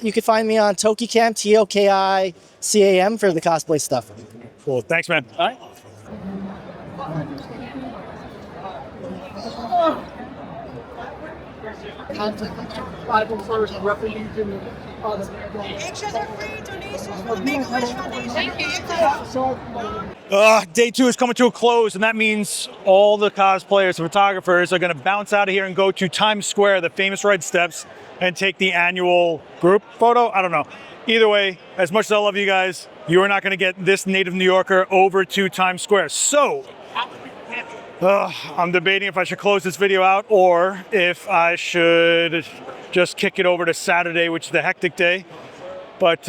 You can find me on TokiCam, TOKICAM, for the cosplay stuff. Cool. Thanks, man. All right. Day 2 is coming to a close, and that means all the cosplayers and photographers are going to bounce out of here and go to Times Square, the famous red steps, and take the annual group photo. I don't know. Either way, as much as I love you guys, you are not going to get this native New Yorker over to Times Square. So I'm debating if I should close this video out or if I should just kick it over to Saturday, which is the hectic day. But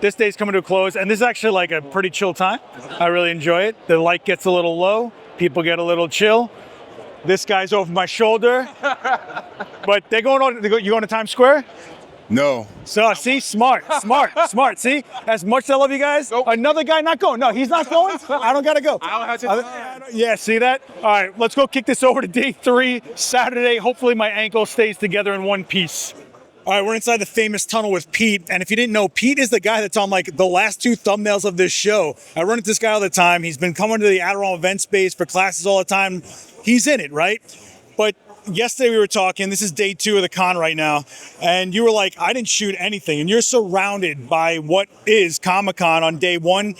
this day's coming to a close, and this is actually like a pretty chill time. I really enjoy it. The light gets a little low. People get a little chill. This guy's over my shoulder. But they're going on. You going to Times Square? No. So, see, smart. See, as much as I love you guys, another guy not going. No, he's not going. I don't got to go. I don't have to. Yeah, see that? All right, let's go kick this over to day 3, Saturday. Hopefully my ankle stays together in one piece. All right, we're inside the famous tunnel with Pete. And if you didn't know, Pete is the guy that's on like the last 2 thumbnails of this show. I run into this guy all the time. He's been coming to the Adderall event space for classes all the time. He's in it, right? But yesterday we were talking, this is day 2 of the con right now, and you were like, I didn't shoot anything. And you're surrounded by what is Comic-Con on day 1.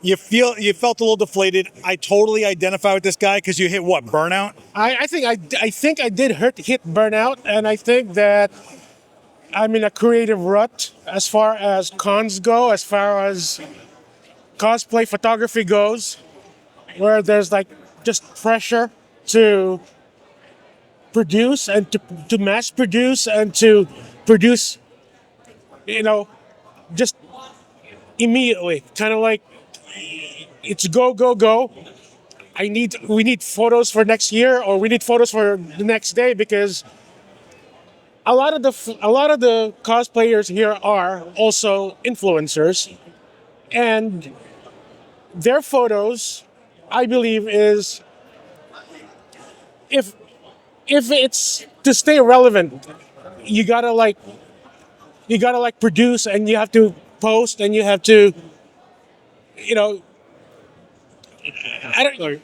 You felt a little deflated. I totally identify with this guy because you hit what, burnout? I think I did hit burnout, and I think that I'm in a creative rut as far as cons go, as far as cosplay photography goes, where there's like just pressure to produce and to mass produce and to produce, just immediately. Kind of like it's go, go, go. We need photos for next year, or we need photos for the next day, because a lot of the cosplayers here are also influencers, and their photos, I believe, is if it's to stay relevant, you gotta produce, and you have to post, and you have to,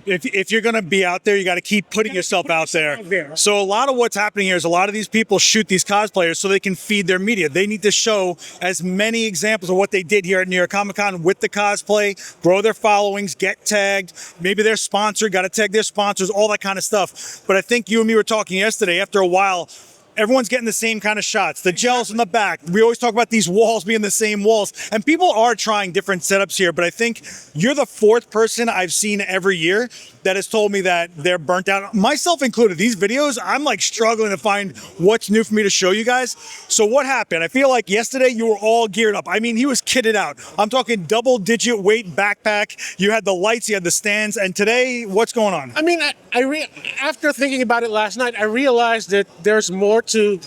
If you're going to be out there, you got to keep putting yourself out there. So a lot of what's happening here is a lot of these people shoot these cosplayers so they can feed their media. They need to show as many examples of what they did here at New York Comic Con with the cosplay, grow their followings, get tagged. Maybe they're sponsored, got to tag their sponsors, all that kind of stuff. But I think you and me were talking yesterday, after a while, everyone's getting the same kind of shots. The gels in the back. We always talk about these walls being the same walls. And people are trying different setups here, but I think you're the 4th person I've seen every year that has told me that they're burnt out, myself included. These videos, I'm like struggling to find what's new for me to show you guys. So what happened? I feel like yesterday you were all geared up. I mean, he was kitted out. I'm talking double-digit weight backpack. You had the lights, you had the stands, and today, what's going on? I mean, after thinking about it last night, I realized that there's more to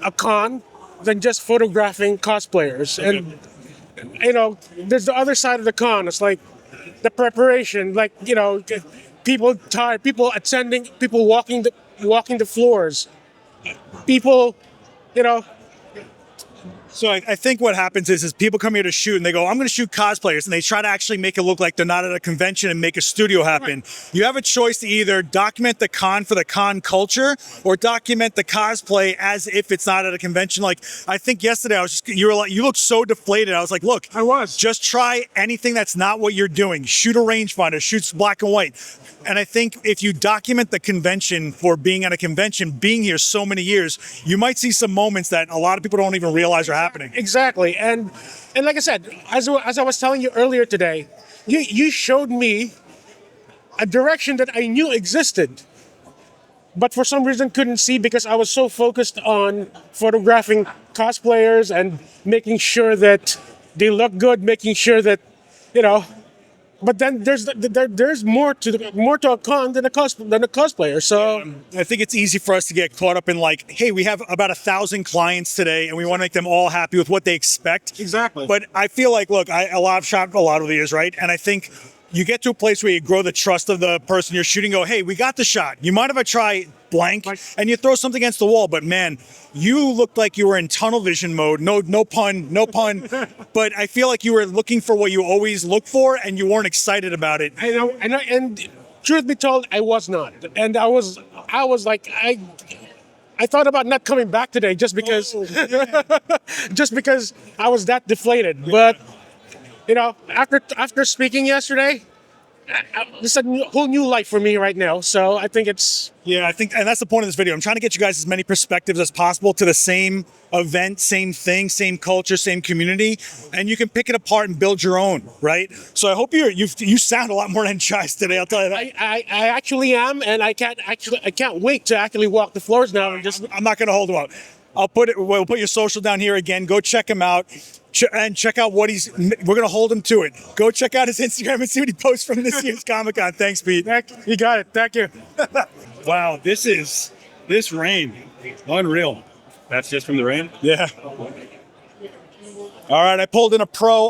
a con than just photographing cosplayers. And, there's the other side of the con. It's like the preparation, like, people tired, people attending, people walking the floors, people, So I think what happens is people come here to shoot and they go, I'm going to shoot cosplayers, and they try to actually make it look like they're not at a convention and make a studio happen. Right. You have a choice to either document the con for the con culture or document the cosplay as if it's not at a convention. Like, I think yesterday you looked so deflated. I was like, look, just try anything that's not what you're doing. Shoot a rangefinder, shoot black and white. And I think if you document the convention for being at a convention, being here so many years, you might see some moments that a lot of people don't even realize are happening. Exactly. And like I said, as I was telling you earlier today, you showed me a direction that I knew existed, but for some reason couldn't see because I was so focused on photographing cosplayers and making sure that they look good, making sure that, but then there's more to a con than a cosplayer. So I think it's easy for us to get caught up in like, hey, we have about 1,000 clients today, and we want to make them all happy with what they expect. Exactly. But I feel like, look, I've shot a lot of these, right? And I think you get to a place where you grow the trust of the person you're shooting. Go, hey, we got the shot. You mind if I try blank? And you throw something against the wall. But man, you looked like you were in tunnel vision mode. No pun. But I feel like you were looking for what you always look for, and you weren't excited about it. I know, and truth be told, I was not. And I was like, I thought about not coming back today just because, just because I was that deflated. But after speaking yesterday, it's a whole new life for me right now. So I think it's... Yeah, and that's the point of this video. I'm trying to get you guys as many perspectives as possible to the same event, same thing, same culture, same community, and you can pick it apart and build your own, right? So I hope you sound a lot more energized today. I'll tell you that. I actually am, and I can't wait to actually walk the floors now. I'm not going to hold him up. We'll put your social down here again. Go check him out. And check out what we're going to hold him to it. Go check out his Instagram and see what he posts from this year's Comic-Con. Thanks, Pete. You got it. Thank you. Wow, this rain. Unreal. That's just from the rain? Yeah. All right, I pulled in a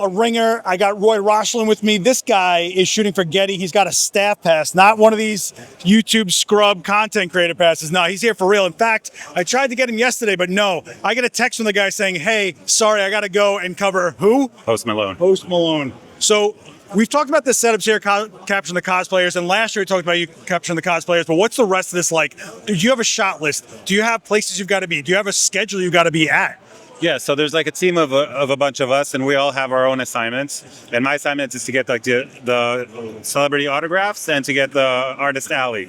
ringer. I got Rochlin with me. This guy is shooting for Getty. He's got a staff pass, not one of these YouTube scrub content creator passes. No, he's here for real. In fact, I tried to get him yesterday, but no. I get a text from the guy saying, hey, sorry, I got to go and cover who? Post Malone. Post Malone. So we've talked about the setups here, capturing the cosplayers, and last year we talked about you capturing the cosplayers, but what's the rest of this like? Do you have a shot list? Do you have places you've got to be? Do you have a schedule you've got to be at? Yeah, so there's like a team of a bunch of us, and we all have our own assignments. And my assignment is to get like the celebrity autographs and to get the artist alley.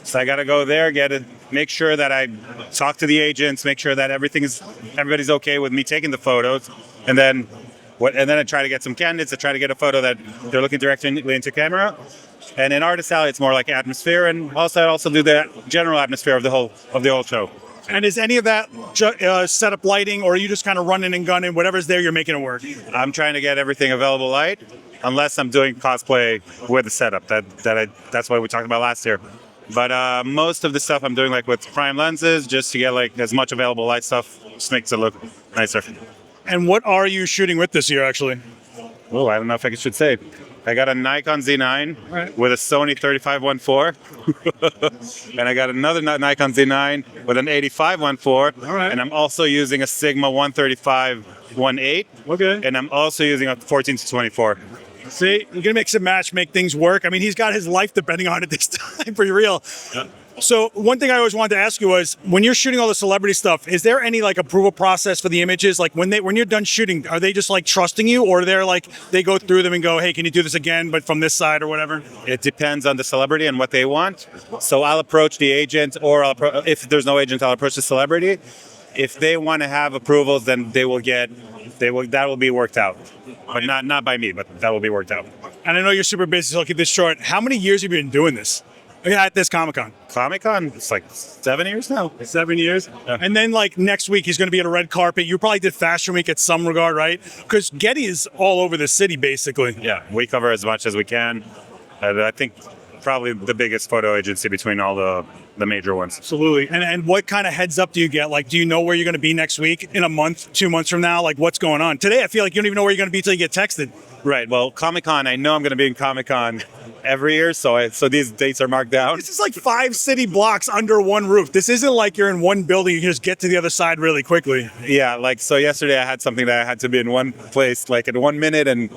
So I got to go there, make sure that I talk to the agents, make sure that everybody's okay with me taking the photos, and then I try to get some candidates. I try to get a photo that they're looking directly into camera. And in artist alley, it's more like atmosphere, and I also do the general atmosphere of the whole show. And is any of that set up lighting, or are you just kind of running and gunning, whatever's there, you're making it work? I'm trying to get everything available light, unless I'm doing cosplay with the setup. That's what we talked about last year. But most of the stuff I'm doing like with prime lenses, just to get like as much available light stuff, just makes it look nicer. And what are you shooting with this year, actually? Oh, I don't know if I should say. I got a Nikon Z9 with a Sony 35-1.4, and I got another Nikon Z9 with an 85-1.4, and I'm also using a Sigma 135-1.8, and I'm also using a 14-24. See, you're gonna mix and match, make things work. I mean, he's got his life depending on it this time, for real. Yeah. So one thing I always wanted to ask you was, when you're shooting all the celebrity stuff, is there any like approval process for the images? Like when you're done shooting, are they just like trusting you, or they're like they go through them and go, hey, can you do this again, but from this side or whatever? It depends on the celebrity and what they want. So I'll approach the agent, or if there's no agent, I'll approach the celebrity. If they want to have approvals, then that will be worked out, but not by me, but that will be worked out. And I know you're super busy, so I'll keep this short. How many years have you been doing this? Yeah, at this Comic-Con. Comic-Con? It's like 7 years now. 7 years? Yeah. And then like next week, he's going to be at a red carpet. You probably did Fashion Week at some regard, right? Because Getty is all over the city, basically. Yeah, we cover as much as we can. I think probably the biggest photo agency between all the major ones. Absolutely. And what kind of heads up do you get? Like, do you know where you're going to be next week, in a month, 2 months from now? Like, what's going on? Today, I feel like you don't even know where you're going to be till you get texted. Right. Well, Comic-Con, I know I'm going to be in Comic-Con every year, so these dates are marked down. This is like 5 city blocks under one roof. This isn't like you're in one building, you can just get to the other side really quickly. Yeah, like, so yesterday I had something that I had to be in one place, like in 1 minute and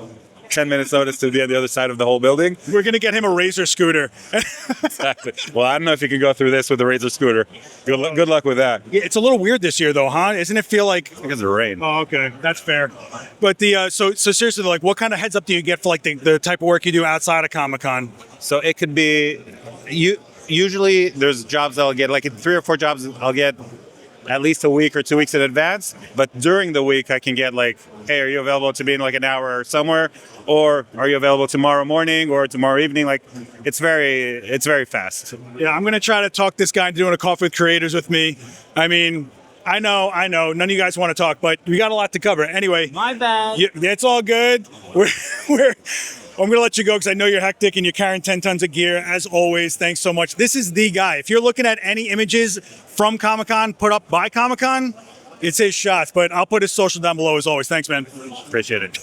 10 minutes notice to be on the other side of the whole building. We're going to get him a Razor scooter. Exactly. Well, I don't know if you can go through this with a Razor scooter. Good luck with that. Yeah, it's a little weird this year, though, huh? Isn't it feel like... Because of the rain. Oh, okay. That's fair. But so seriously, like, what kind of heads up do you get for like the type of work you do outside of Comic-Con? So it could be... Usually there's jobs that I'll get, like 3 or 4 jobs I'll get at least a week or 2 weeks in advance. But during the week, I can get like, hey, are you available to be in like an hour somewhere? Or are you available tomorrow morning or tomorrow evening? Like, it's very fast. Yeah, I'm going to try to talk this guy into doing a Coffee with Creators with me. I mean, I know. None of you guys want to talk, but we got a lot to cover. Anyway. My bad. It's all good. I'm going to let you go because I know you're hectic and you're carrying 10 tons of gear. As always, thanks so much. This is the guy. If you're looking at any images from Comic-Con put up by Comic-Con, it's his shots. But I'll put his social down below as always. Thanks, man. Appreciate it.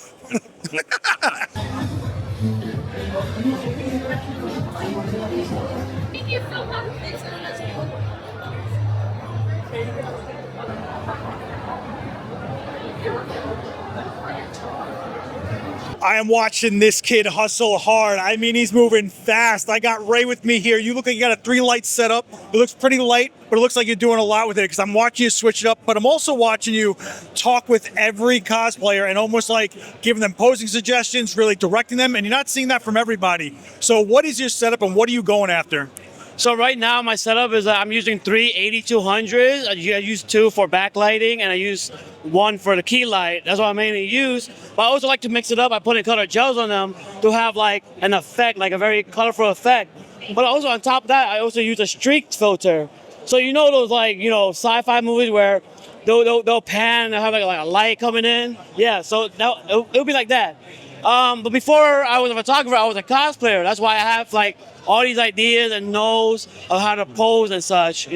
I am watching this kid hustle hard. I mean, he's moving fast. I got Ray with me here. You look like you got a 3-light setup. It looks pretty light, but it looks like you're doing a lot with it because I'm watching you switch it up, but I'm also watching you talk with every cosplayer and almost like giving them posing suggestions, really directing them, and you're not seeing that from everybody. So what is your setup and what are you going after? So right now my setup is I'm using 3 8200s. I use 2 for backlighting and I use 1 for the key light. That's what I mainly use. But I also like to mix it up. I put in color gels on them to have like an effect, like a very colorful effect. But also on top of that, I also use a streak filter. So you know those like, sci-fi movies where they'll pan and have like a light coming in? Yeah, so it'll be like that. But before I was a photographer, I was a cosplayer. That's why I have like all these ideas and knows of how to pose and such,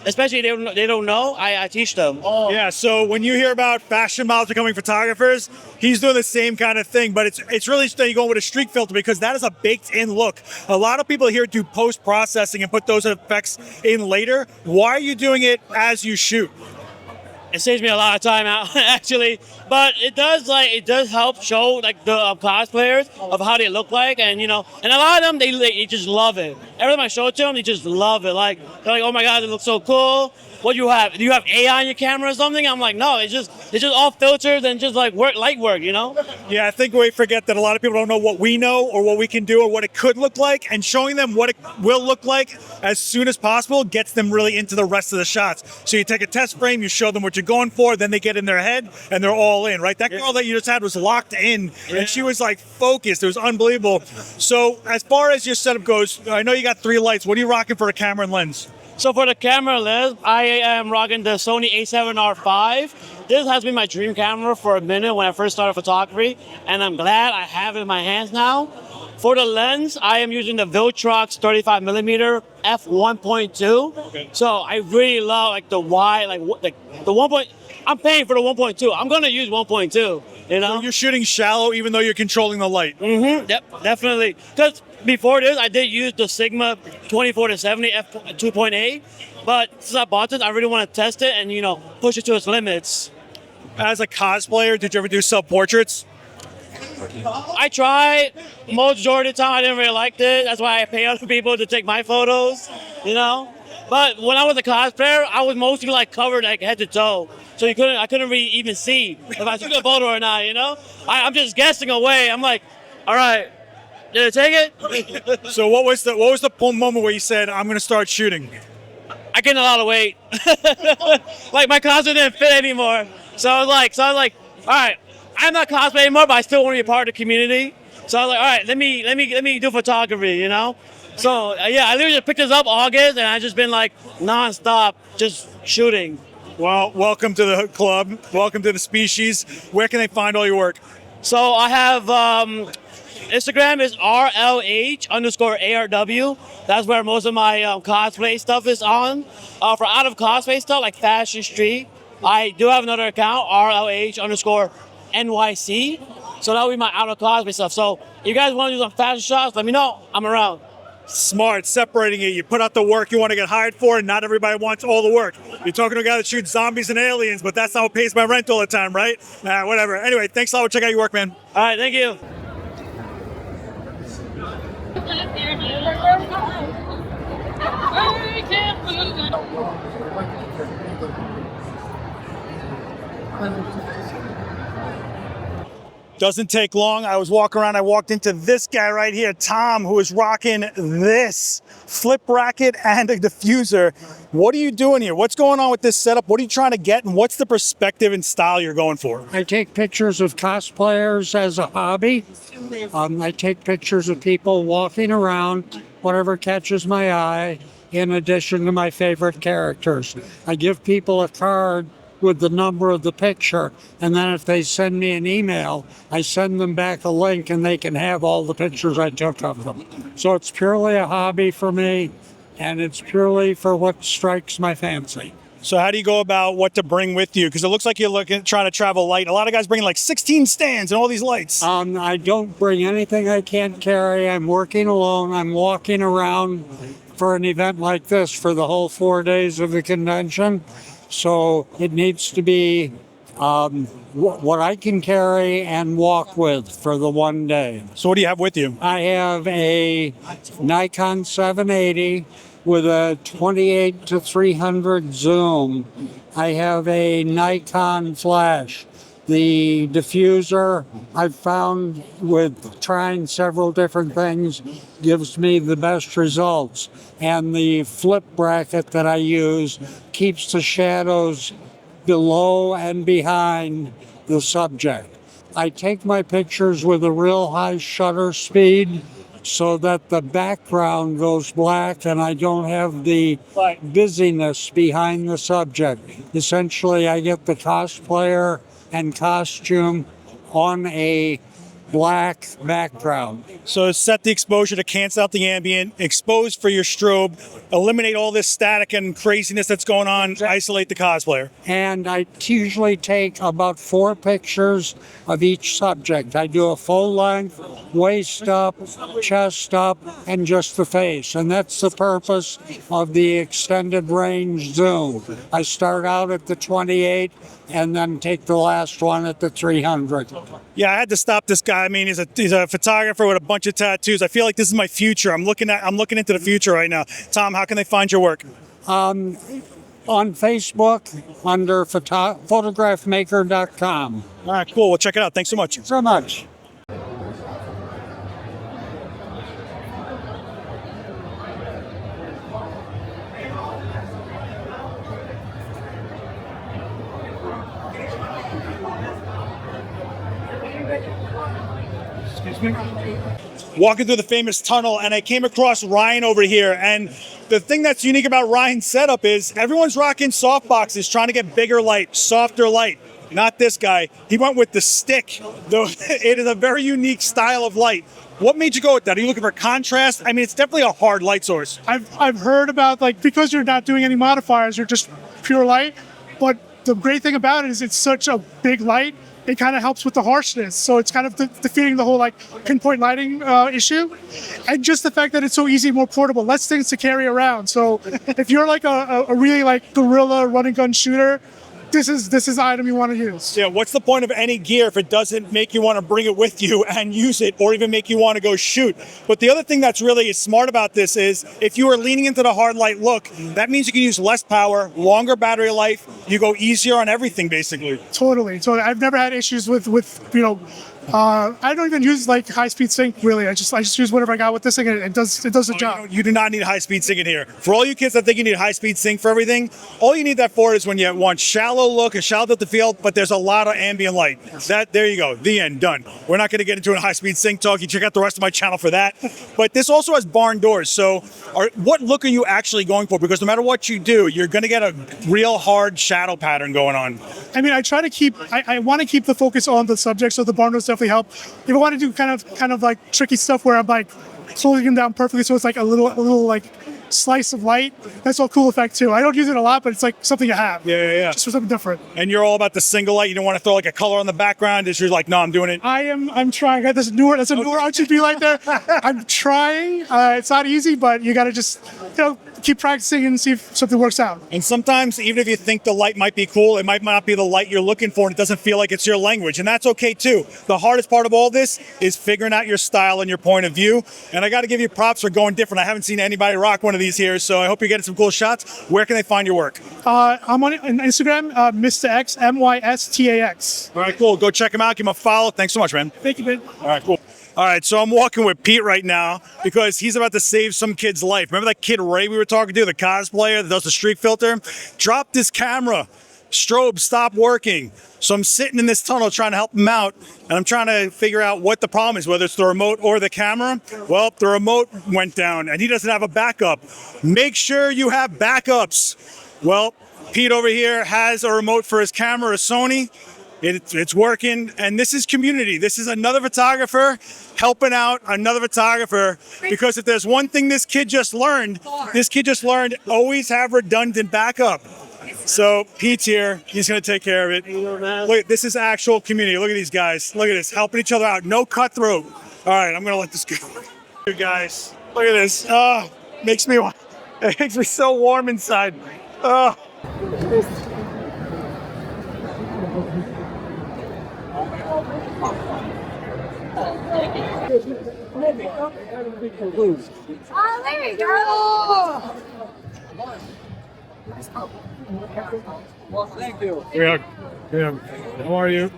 Especially they don't know, I teach them. Oh. Yeah, so when you hear about fashion models becoming photographers, he's doing the same kind of thing, but it's really interesting you're going with a streak filter because that is a baked-in look. A lot of people here do post-processing and put those effects in later. Why are you doing it as you shoot? It saves me a lot of time out, actually. But it does help show like the cosplayers of how they look like, and and a lot of them they just love it. Every time I show it to them, they just love it. Like they're like, oh my god, it looks so cool. What do you have? Do you have AI on your camera or something? I'm like, no, it's just all filters and just like light work, Yeah, I think we forget that a lot of people don't know what we know or what we can do or what it could look like, and showing them what it will look like as soon as possible gets them really into the rest of the shots. So you take a test frame, you show them what you're going for, then they get in their head and they're all in, right? That girl that you just had was locked in and she was like focused. It was unbelievable. So as far as your setup goes, I know you got 3 lights. What are you rocking for a camera and lens? So for the camera lens, I am rocking the Sony A7R5. This has been my dream camera for a minute when I first started photography, and I'm glad I have it in my hands now. For the lens, I am using the Viltrox 35mm f1.2. Okay. So I really love like the wide, like the 1. I'm paying for the 1.2. I'm gonna use 1.2. So you're shooting shallow even though you're controlling the light. Mm-hmm. Yep, definitely. Because before this, I did use the Sigma 24-70 f2.8. But since I bought this, I really want to test it and push it to its limits. As a cosplayer, did you ever do self-portraits? I tried. Majority of the time, I didn't really like it. That's why I pay other people to take my photos, But when I was a cosplayer, I was mostly like covered like head to toe. So I couldn't really even see if I took a photo or not, I'm just guessing away. I'm like, all right, did I take it? So what was the moment where you said, I'm going to start shooting? I gained a lot of weight. Like my costume didn't fit anymore. So I was like, all right, I'm not cosplaying anymore, but I still want to be a part of the community. So I was like, all right, let me do photography, So yeah, I literally just picked this up August, and I've just been like nonstop just shooting. Well, welcome to the club. Welcome to the species. Where can they find all your work? So I have Instagram is RLH_ARW. That's where most of my cosplay stuff is on. For out of cosplay stuff like Fashion Street, I do have another account, RLH_NYC. So that'll be my out of cosplay stuff. So if you guys want to do some fashion shots, let me know. I'm around. Smart, separating it. You put out the work you want to get hired for, and not everybody wants all the work. You're talking to a guy that shoots zombies and aliens, but that's not what pays my rent all the time, right? Nah, whatever. Anyway, thanks a lot for checking out your work, man. All right, thank you. Doesn't take long. I was walking around. I walked into this guy right here, Tom, who is rocking this flip bracket and a diffuser. What are you doing here? What's going on with this setup? What are you trying to get? And what's the perspective and style you're going for? I take pictures of cosplayers as a hobby. I take pictures of people walking around, whatever catches my eye, in addition to my favorite characters. I give people a card with the number of the picture, and then if they send me an email, I send them back a link and they can have all the pictures I took of them. So it's purely a hobby for me, and it's purely for what strikes my fancy. So how do you go about what to bring with you? Because it looks like you're trying to travel light. A lot of guys bring like 16 stands and all these lights. I don't bring anything I can't carry. I'm working alone. I'm walking around for an event like this for the whole 4 days of the convention. So it needs to be what I can carry and walk with for the 1 day. So what do you have with you? I have a Nikon 780 with a 28-300 zoom. I have a Nikon flash. The diffuser I've found with trying several different things gives me the best results. And the flip bracket that I use keeps the shadows below and behind the subject. I take my pictures with a real high shutter speed so that the background goes black and I don't have the busyness behind the subject. Essentially, I get the cosplayer and costume on a black background. So set the exposure to cancel out the ambient, expose for your strobe, eliminate all this static and craziness that's going on, isolate the cosplayer. And I usually take about 4 pictures of each subject. I do a full length, waist up, chest up, and just the face. And that's the purpose of the extended range zoom. I start out at the 28 and then take the last one at the 300. Yeah, I had to stop this guy. I mean, he's a photographer with a bunch of tattoos. I feel like this is my future. I'm looking into the future right now. Tom, how can they find your work? On Facebook under photographmaker.com. All right, cool. We'll check it out. Thanks so much. Thanks so much. Walking through the famous tunnel, and I came across Ryan over here. And the thing that's unique about Ryan's setup is everyone's rocking soft boxes, trying to get bigger light, softer light. Not this guy. He went with the stick. It is a very unique style of light. What made you go with that? Are you looking for contrast? I mean, it's definitely a hard light source. I've heard about, like, because you're not doing any modifiers, you're just pure light. But the great thing about it is it's such a big light. It kind of helps with the harshness. So it's kind of defeating the whole like pinpoint lighting issue. And just the fact that it's so easy, more portable, less things to carry around. So if you're like a really like guerrilla run and gun shooter, this is the item you want to use. Yeah, what's the point of any gear if it doesn't make you want to bring it with you and use it, or even make you want to go shoot? But the other thing that's really smart about this is if you are leaning into the hard light look, that means you can use less power, longer battery life, you go easier on everything basically. Totally. So I've never had issues with I don't even use like high-speed sync really. I just use whatever I got with this thing, and it does the job. You do not need high-speed sync in here. For all you kids that think you need high-speed sync for everything, all you need that for is when you want shallow look, a shallow depth of field, but there's a lot of ambient light. There you go. The end. Done. We're not going to get into a high-speed sync talk. You check out the rest of my channel for that. But this also has barn doors. So what look are you actually going for? Because no matter what you do, you're going to get a real hard shadow pattern going on. I mean, I want to keep the focus on the subject, so the barn doors definitely help. If I want to do kind of like tricky stuff where I'm like closing them down perfectly, so it's like a little like slice of light, that's a cool effect too. I don't use it a lot, but it's like something you have. Yeah. Just for something different. And you're all about the single light. You don't want to throw like a color on the background. It's just like, no, I'm doing it. I'm trying. That's a newer RGB light there. I'm trying. It's not easy, but you got to just keep practicing and see if something works out. And sometimes, even if you think the light might be cool, it might not be the light you're looking for, and it doesn't feel like it's your language, and that's okay too. The hardest part of all this is figuring out your style and your point of view. And I got to give you props for going different. I haven't seen anybody rock one of these here, so I hope you're getting some cool shots. Where can they find your work? I'm on Instagram, Mr. X, MYSTAX. All right, cool. Go check him out. Give him a follow. Thanks so much, man. Thank you, man. All right, cool. All right, so I'm walking with Pete right now because he's about to save some kid's life. Remember that kid Ray we were talking to, the cosplayer that does the streak filter? Dropped his camera. Strobe stopped working. So I'm sitting in this tunnel trying to help him out, and I'm trying to figure out what the problem is, whether it's the remote or the camera. Well, the remote went down, and he doesn't have a backup. Make sure you have backups. Well, Pete over here has a remote for his camera, a Sony. It's working, and this is community. This is another photographer helping out another photographer, because if there's one thing this kid just learned, always have redundant backup. So Pete's here. He's going to take care of it. Look, this is actual community. Look at these guys. Look at this, helping each other out. No cutthroat. All right, I'm going to let this go. You guys, look at this. It makes me so warm inside. Oh, there we go. Well, thank you. Yeah. How are you?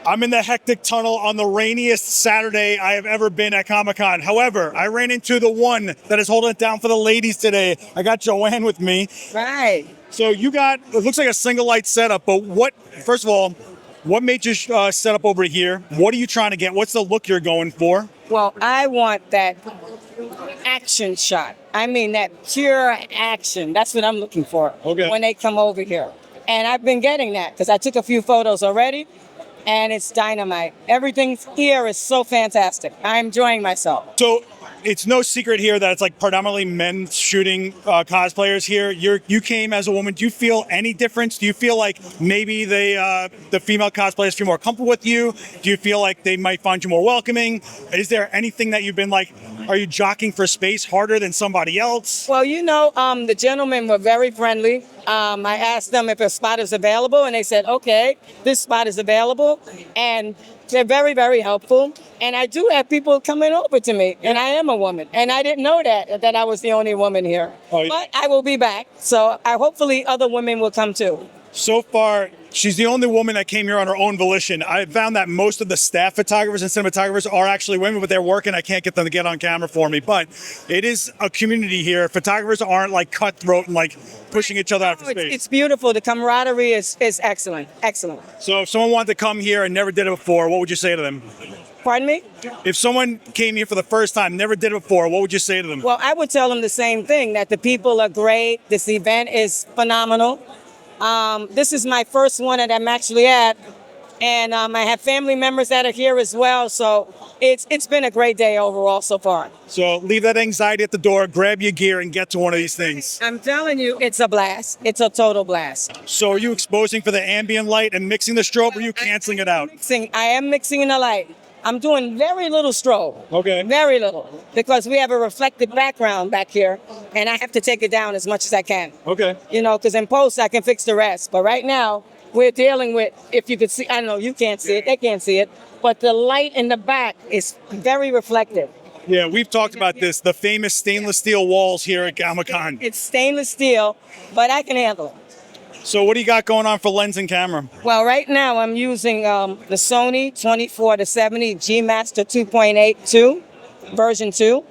I'm in the hectic tunnel on the rainiest Saturday I have ever been at Comic-Con. However, I ran into the one that is holding it down for the ladies today. I got Joanne with me. Right. So you got, it looks like a single light setup, but first of all, what made you set up over here? What are you trying to get? What's the look you're going for? Well, I want that action shot. I mean, that pure action. That's what I'm looking for when they come over here. And I've been getting that because I took a few photos already, and it's dynamite. Everything here is so fantastic. I'm enjoying myself. So it's no secret here that it's like predominantly men shooting cosplayers here. You came as a woman. Do you feel any difference? Do you feel like maybe the female cosplayers feel more comfortable with you? Do you feel like they might find you more welcoming? Is there anything that you've been like, are you jockeying for space harder than somebody else? Well, the gentlemen were very friendly. I asked them if a spot is available, and they said, okay, this spot is available. And they're very, very helpful. And I do have people coming over to me, and I am a woman. And I didn't know that I was the only woman here. But I will be back. So hopefully other women will come too. So far, she's the only woman that came here on her own volition. I found that most of the staff photographers and cinematographers are actually women, but they're working. I can't get them to get on camera for me. But it is a community here. Photographers aren't like cutthroat and like pushing each other out for space. It's beautiful. The camaraderie is excellent. Excellent. So if someone wanted to come here and never did it before, what would you say to them? Pardon me? If someone came here for the first time, never did it before, what would you say to them? Well, I would tell them the same thing, that the people are great. This event is phenomenal. This is my first one that I'm actually at, and I have family members that are here as well. So it's been a great day overall so far. So leave that anxiety at the door, grab your gear, and get to one of these things. I'm telling you, it's a blast. It's a total blast. So are you exposing for the ambient light and mixing the strobe, or are you canceling it out? I am mixing in the light. I'm doing very little strobe. Okay. Very little, because we have a reflective background back here, and I have to take it down as much as I can. Okay. Because in post I can fix the rest. But right now, we're dealing with, if you could see, I know you can't see it, they can't see it, but the light in the back is very reflective. Yeah, we've talked about this, the famous stainless steel walls here at Comic-Con. It's stainless steel, but I can handle it. So what do you got going on for lens and camera? Well, right now I'm using the Sony 24-70 G Master 2.82 version 2.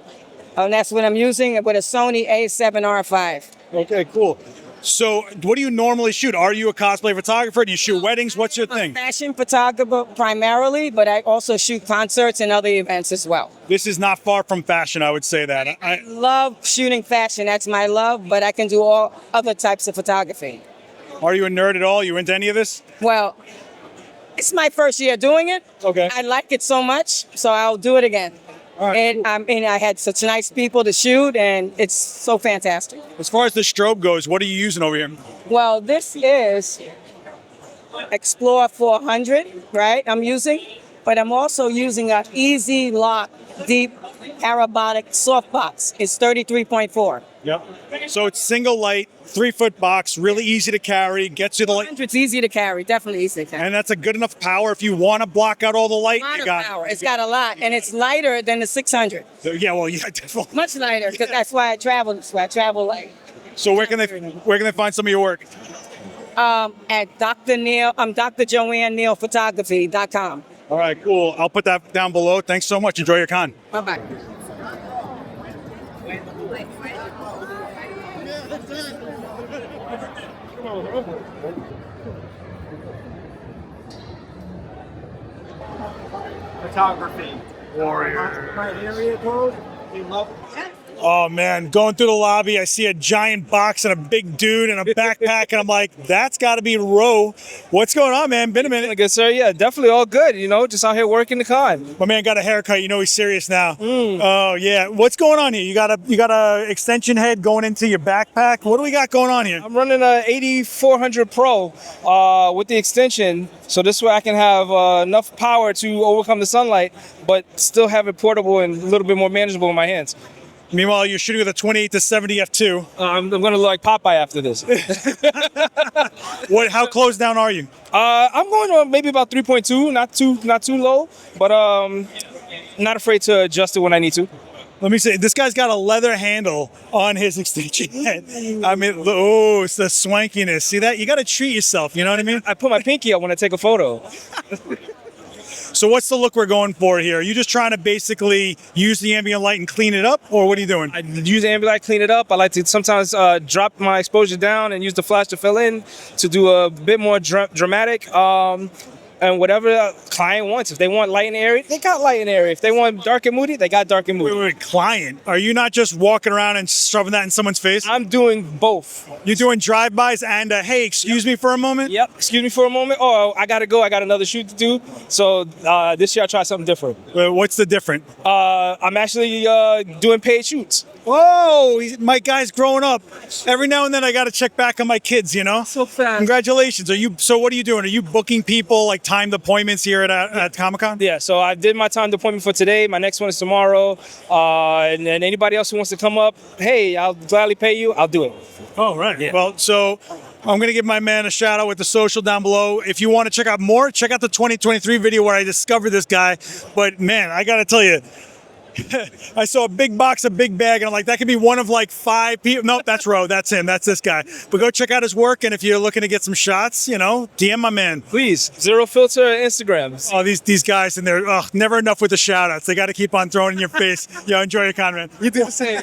And that's what I'm using with a Sony A7R5. Okay, cool. So what do you normally shoot? Are you a cosplay photographer? Do you shoot weddings? What's your thing? Fashion photographer primarily, but I also shoot concerts and other events as well. This is not far from fashion, I would say that. I love shooting fashion. That's my love, but I can do all other types of photography. Are you a nerd at all? You into any of this? Well, it's my first year doing it. Okay. I like it so much, so I'll do it again. And I had such nice people to shoot, and it's so fantastic. As far as the strobe goes, what are you using over here? Well, this is XPLOR 400, right? I'm using, but I'm also using an Easy Lock Deep Parabolic Softbox. It's 33.4. Yep. So it's single light, 3-foot box, really easy to carry, gets you the light. It's easy to carry, definitely easy to carry. And that's a good enough power if you want to block out all the light. You got power. It's got a lot, and it's lighter than the 600. Yeah, well, yeah, definitely. Much lighter, because that's why I travel. That's why I travel light. So where can they find some of your work? At drjoanneneilphotography.com. All right, cool. I'll put that down below. Thanks so much. Enjoy your con. Bye-bye. Photography. Warrior. My area code. You love it. Oh man, going through the lobby, I see a giant box and a big dude and a backpack, and I'm like, that's got to be Roe. What's going on, man? Been a minute. Good, sir. Yeah, definitely all good. You know, just out here working the con. My man got a haircut. You know he's serious now. Oh yeah. What's going on here? You got a extension head going into your backpack. What do we got going on here? I'm running a 8400 Pro with the extension, so this way I can have enough power to overcome the sunlight, but still have it portable and a little bit more manageable in my hands. Meanwhile, you're shooting with a 28 to 70 f2. I'm going to look like Popeye after this. How close down are you? I'm going on maybe about 3.2, not too low, but not afraid to adjust it when I need to. Let me say, this guy's got a leather handle on his extension head. I mean, oh, it's the swankiness. See that? You got to treat yourself. You know what I mean? I put my pinky up when I take a photo. So what's the look we're going for here? Are you just trying to basically use the ambient light and clean it up, or what are you doing? I use the ambient light, clean it up. I like to sometimes drop my exposure down and use the flash to fill in to do a bit more dramatic. And whatever the client wants. If they want light and airy, they got light and airy. If they want dark and moody, they got dark and moody. Wait, client? Are you not just walking around and shoving that in someone's face? I'm doing both. You're doing drive-bys and, hey, excuse me for a moment? Yep, excuse me for a moment. Oh, I gotta go. I got another shoot to do. So this year I try something different. What's the different? I'm actually doing paid shoots. Whoa, my guy's growing up. Every now and then I got to check back on my kids, you know? So fast. Congratulations. So what are you doing? Are you booking people, like timed appointments here at Comic-Con? Yeah, so I did my timed appointment for today. My next one is tomorrow. And then anybody else who wants to come up, hey, I'll gladly pay you. I'll do it. Oh, right. Yeah. Well, so I'm going to give my man a shout out with the social down below. If you want to check out more, check out the 2023 video where I discovered this guy. But man, I got to tell you, I saw a big box, a big bag, and I'm like, that could be one of like 5 people. Nope, that's Roe. That's him. That's this guy. But go check out his work, and if you're looking to get some shots, you know, DM my man. Please, Zero Filter Instagram. Oh, these guys, and they're never enough with the shout outs. They got to keep on throwing in your face. Yo, enjoy your con, man. You do the same.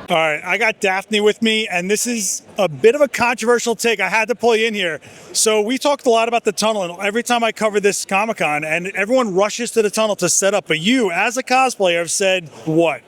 All right, I got Daphne with me, and this is a bit of a controversial take. I had to pull you in here. So we talked a lot about the tunnel, and every time I cover this Comic-Con, and everyone rushes to the tunnel to set up, but you, as a cosplayer, have said what?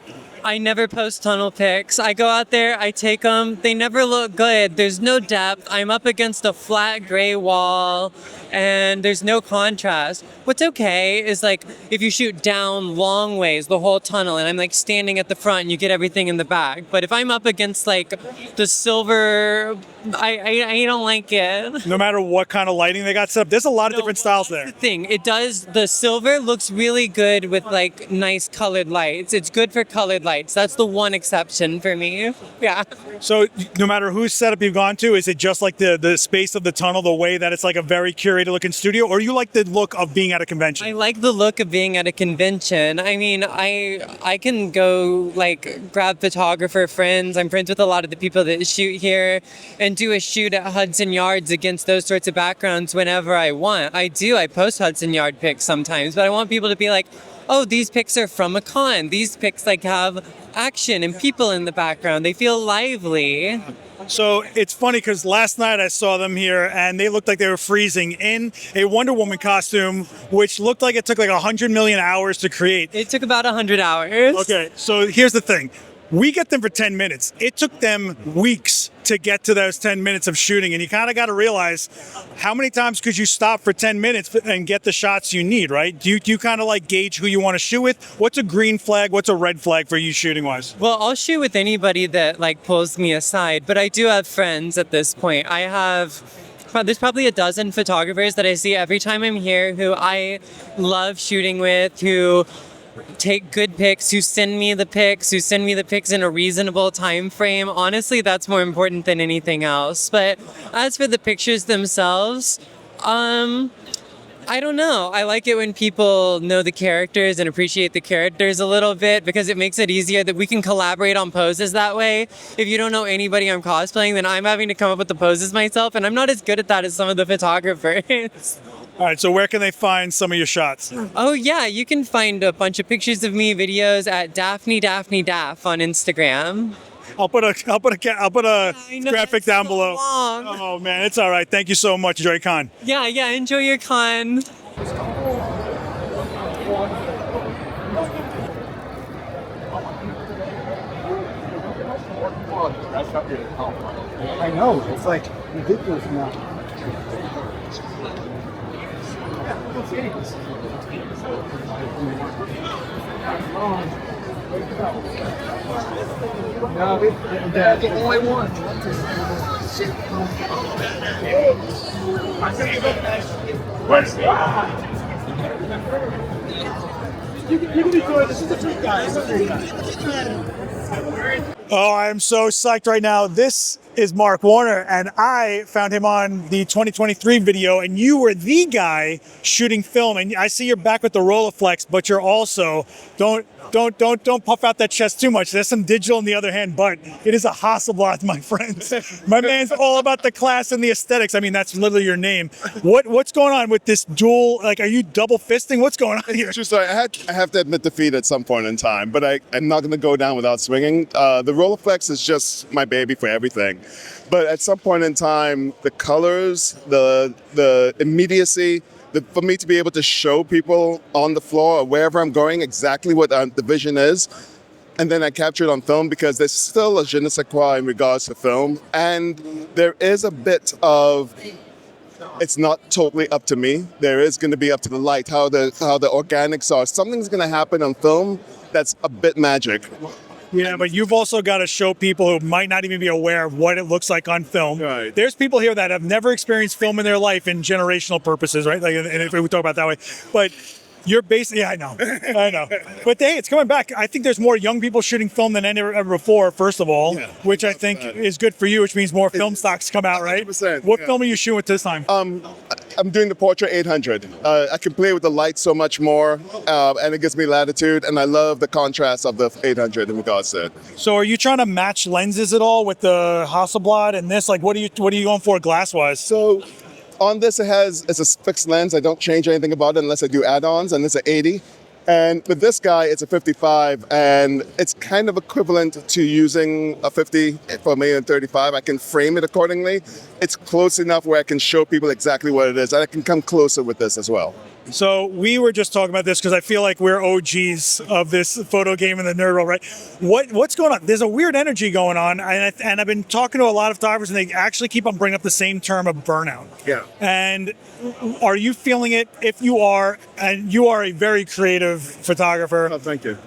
I never post tunnel pics. I go out there, I take them. They never look good. There's no depth. I'm up against a flat gray wall and there's no contrast. What's okay is like if you shoot down long ways, the whole tunnel, and I'm like standing at the front and you get everything in the back. But if I'm up against like the silver, I don't like it. No matter what kind of lighting they got set up, there's a lot of different styles there. The thing, the silver looks really good with like nice colored lights. It's good for colored lights. That's the one exception for me. Yeah. So no matter whose setup you've gone to, is it just like the space of the tunnel, the way that it's like a very curated way to look in studio, or you like the look of being at a convention? I like the look of being at a convention. I mean, I can go like grab photographer friends. I'm friends with a lot of the people that shoot here and do a shoot at Hudson Yards against those sorts of backgrounds whenever I want. I post Hudson Yard pics sometimes, but I want people to be like, oh, these pics are from a con. These pics like have action and people in the background. They feel lively. So it's funny because last night I saw them here and they looked like they were freezing in a Wonder Woman costume, which looked like it took like 100 million hours to create. It took about 100 hours. Okay, so here's the thing. We get them for 10 minutes. It took them weeks to get to those 10 minutes of shooting. And you kind of got to realize how many times could you stop for 10 minutes and get the shots you need, right? Do you kind of like gauge who you want to shoot with? What's a green flag? What's a red flag for you shooting wise? Well, I'll shoot with anybody that like pulls me aside, but I do have friends at this point. There's probably a dozen photographers that I see every time I'm here who I love shooting with, who take good pics, who send me the pics in a reasonable time frame. Honestly, that's more important than anything else. But as for the pictures themselves, I don't know. I like it when people know the characters and appreciate the characters a little bit because it makes it easier that we can collaborate on poses that way. If you don't know anybody I'm cosplaying, then I'm having to come up with the poses myself, and I'm not as good at that as some of the photographers. All right, so where can they find some of your shots? Oh yeah, you can find a bunch of pictures of me, videos at Daphne on Instagram. I'll put a graphic down below. Long. Oh man, it's all right. Thank you so much. Enjoy your con. Yeah, enjoy your con. I know, it's like ridiculous now. No, the only one. You can be good. This is a treat, guys. Oh, I am so psyched right now. This is Mark Warner, and I found him on the 2023 video, and you were the guy shooting film. And I see you're back with the Rolleiflex, but you're also, don't puff out that chest too much. There's some digital in the other hand, but it is a Hasselblad, my friends. My man's all about the class and the aesthetics. I mean, that's literally your name. What's going on with this dual? Like, are you double fisting? What's going on here? True story. I have to admit defeat at some point in time, but I'm not going to go down without swinging. The Rolleiflex is just my baby for everything. But at some point in time, the colors, the immediacy, for me to be able to show people on the floor or wherever I'm going exactly what the vision is, and then I capture it on film because there's still a je ne sais quoi in regards to film. And there is a bit of, it's not totally up to me. There is going to be up to the light, how the organics are. Something's going to happen on film that's a bit magic. Yeah, but you've also got to show people who might not even be aware of what it looks like on film. Right. There's people here that have never experienced film in their life in generational purposes, right? Like, and if we talk about it that way, but you're basically, yeah, I know. But hey, it's coming back. I think there's more young people shooting film than ever before, first of all, which I think is good for you, which means more film stocks come out, right? 100%, what film are you shooting with this time? I'm doing the Portra 800. I can play with the light so much more, and it gives me latitude, and I love the contrast of the 800 in regards to it. So are you trying to match lenses at all with the Hasselblad and this? Like, what are you going for glass-wise? So on this, it's a fixed lens. I don't change anything about it unless I do add-ons, and it's an 80. And with this guy, it's a 55, and it's kind of equivalent to using a 50 for me and 35. I can frame it accordingly. It's close enough where I can show people exactly what it is, and I can come closer with this as well. So we were just talking about this because I feel like we're OGs of this photo game in the nerd world, right? What's going on? There's a weird energy going on, and I've been talking to a lot of photographers, and they actually keep on bringing up the same term of burnout. Yeah. And are you feeling it? If you are, and you are a very creative photographer. Oh, thank you.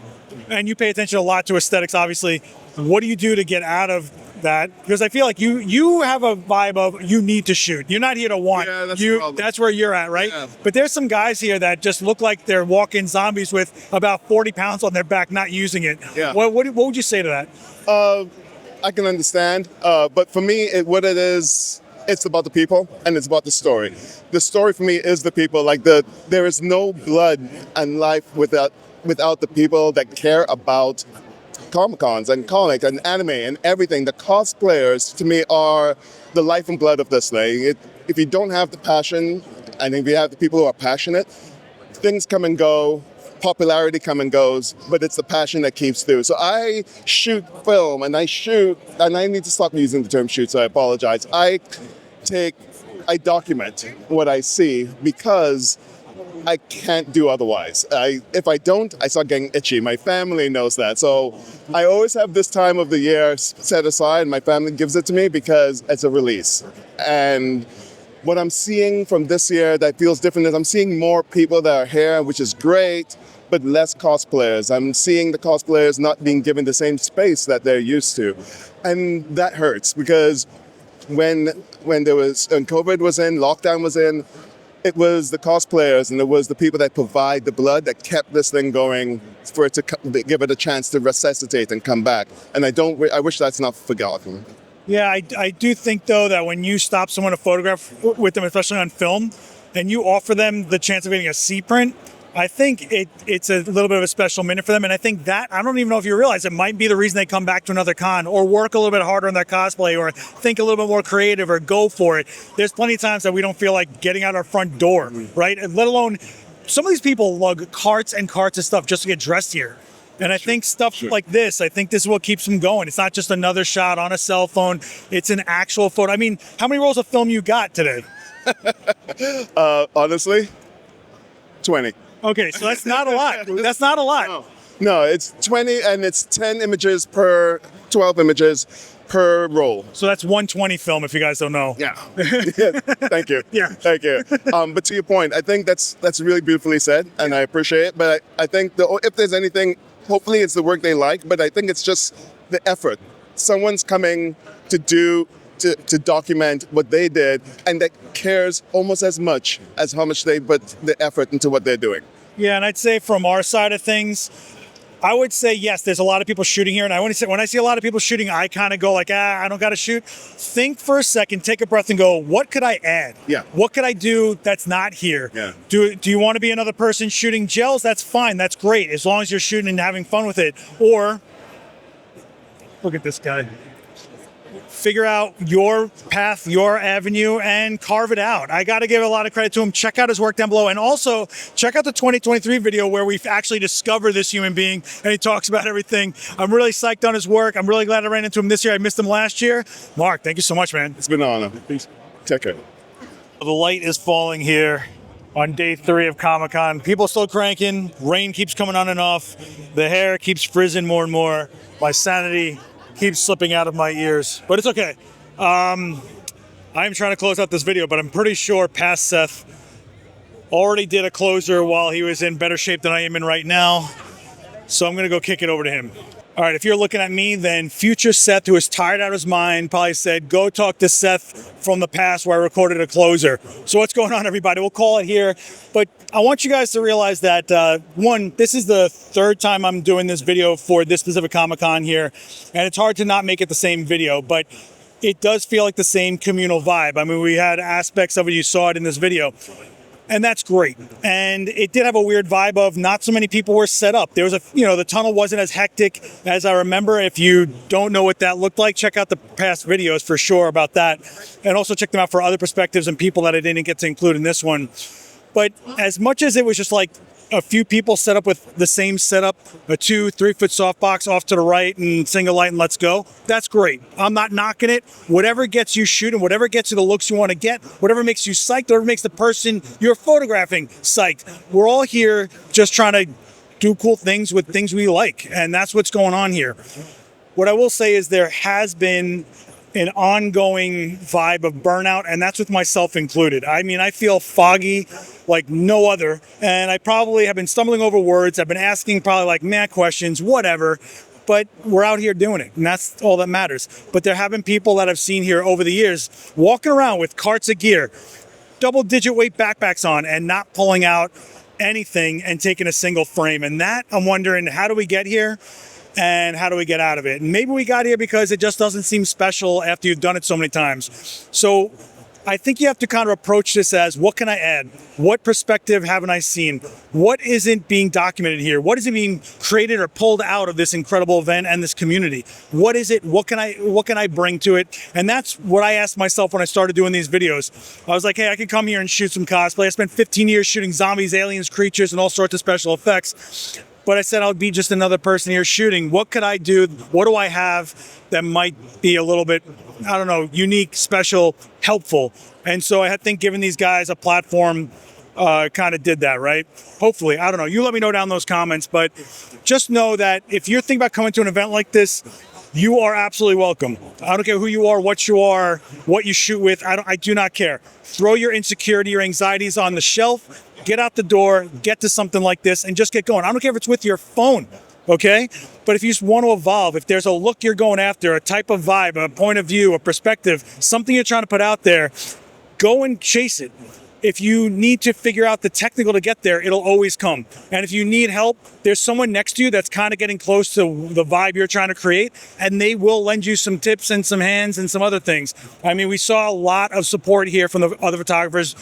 And you pay attention a lot to aesthetics, obviously. What do you do to get out of that? Because I feel like you have a vibe of you need to shoot. You're not here to want. Yeah, that's where you're at, right? Yeah. But there's some guys here that just look like they're walking zombies with about 40 pounds on their back, not using it. Yeah. What would you say to that? I can understand. But for me, what it is, it's about the people and it's about the story. The story for me is the people. Like there is no blood and life without the people that care about Comic-Cons and comics and anime and everything. The cosplayers to me are the life and blood of this thing. If you don't have the passion, and if you have the people who are passionate, things come and go, popularity come and goes, but it's the passion that keeps through. So I shoot film and I need to stop using the term shoot, so I apologize. I document what I see because I can't do otherwise. If I don't, I start getting itchy. My family knows that. So I always have this time of the year set aside. My family gives it to me because it's a release. And what I'm seeing from this year that feels different is I'm seeing more people that are here, which is great, but less cosplayers. I'm seeing the cosplayers not being given the same space that they're used to. And that hurts because when COVID was in, lockdown was in, it was the cosplayers and it was the people that provide the blood that kept this thing going for it to give it a chance to resuscitate and come back. And I wish that's not forgotten. Yeah, I do think, though, that when you stop someone to photograph with them, especially on film, and you offer them the chance of getting a C-print, I think it's a little bit of a special minute for them. And I think that, I don't even know if you realize, it might be the reason they come back to another con or work a little bit harder on their cosplay or think a little bit more creative or go for it. There's plenty of times that we don't feel like getting out our front door, right? And let alone, some of these people lug carts and carts of stuff just to get dressed here. And I think stuff like this, I think this is what keeps them going. It's not just another shot on a cell phone. It's an actual photo. I mean, how many rolls of film you got today? Honestly, 20. Okay, so that's not a lot. That's not a lot. No, it's 20 and it's 10 images per 12 images per roll. So that's 120 film if you guys don't know. Yeah. Thank you. Yeah. Thank you. But to your point, I think that's really beautifully said and I appreciate it. But I think if there's anything, hopefully it's the work they like, but I think it's just the effort. Someone's coming to document what they did and that cares almost as much as how much they put the effort into what they're doing. Yeah, and I'd say from our side of things, I would say, yes, there's a lot of people shooting here. And I want to say, when I see a lot of people shooting, I kind of go like, I don't got to shoot. Think for a second, take a breath and go, what could I add? Yeah. What could I do that's not here? Yeah. Do you want to be another person shooting gels? That's fine. That's great. As long as you're shooting and having fun with it. Or, look at this guy. Figure out your path, your avenue, and carve it out. I got to give a lot of credit to him. Check out his work down below. And also, check out the 2023 video where we actually discover this human being, and he talks about everything. I'm really psyched on his work. I'm really glad I ran into him this year. I missed him last year. Mark, thank you so much, man. It's been an honor. Peace. Take care. The light is falling here on day 3 of Comic-Con. People are still cranking. Rain keeps coming on and off. The hair keeps frizzing more and more. My sanity keeps slipping out of my ears, but it's okay. I'm trying to close out this video, but I'm pretty sure past Seth already did a closer while he was in better shape than I am in right now. So I'm gonna go kick it over to him. All right, if you're looking at me, then future Seth, who is tired out of his mind, probably said, go talk to Seth from the past where I recorded a closer. So what's going on, everybody? We'll call it here. But I want you guys to realize that, one, this is the 3rd time I'm doing this video for this specific Comic-Con here. And it's hard to not make it the same video, but it does feel like the same communal vibe. I mean, we had aspects of it, you saw it in this video. And that's great. And it did have a weird vibe of not so many people were set up. There was the tunnel wasn't as hectic as I remember. If you don't know what that looked like, check out the past videos for sure about that. And also check them out for other perspectives and people that I didn't get to include in this one. But as much as it was just like a few people set up with the same setup, a 2-3 foot softbox off to the right and single light and let's go. That's great. I'm not knocking it. Whatever gets you shooting, whatever gets you the looks you want to get, whatever makes you psyched, whatever makes the person you're photographing psyched. We're all here just trying to do cool things with things we like. And that's what's going on here. What I will say is there has been an ongoing vibe of burnout, and that's with myself included. I mean, I feel foggy like no other, and I probably have been stumbling over words. I've been asking probably like mad questions, whatever, but we're out here doing it, and that's all that matters. But there have been people that I've seen here over the years walking around with carts of gear, double-digit weight backpacks on, and not pulling out anything and taking a single frame. And that, I'm wondering, how do we get here? And how do we get out of it? And maybe we got here because it just doesn't seem special after you've done it so many times. So I think you have to kind of approach this as, what can I add? What perspective haven't I seen? What isn't being documented here? What isn't being created or pulled out of this incredible event and this community? What is it? What can I bring to it? And that's what I asked myself when I started doing these videos. I was like, hey, I could come here and shoot some cosplay. I spent 15 years shooting zombies, aliens, creatures, and all sorts of special effects. But I said I would be just another person here shooting. What could I do? What do I have that might be a little bit, I don't know, unique, special, helpful? And so I think giving these guys a platform kind of did that, right? Hopefully, I don't know. You let me know down in those comments, but just know that if you're thinking about coming to an event like this, you are absolutely welcome. I don't care who you are, what you shoot with. I do not care. Throw your insecurity, your anxieties on the shelf. Get out the door, get to something like this, and just get going. I don't care if it's with your phone, okay? But if you just want to evolve, if there's a look you're going after, a type of vibe, a point of view, a perspective, something you're trying to put out there, go and chase it. If you need to figure out the technical to get there, it'll always come. And if you need help, there's someone next to you that's kind of getting close to the vibe you're trying to create, and they will lend you some tips and some hands and some other things. I mean, we saw a lot of support here from the other photographers,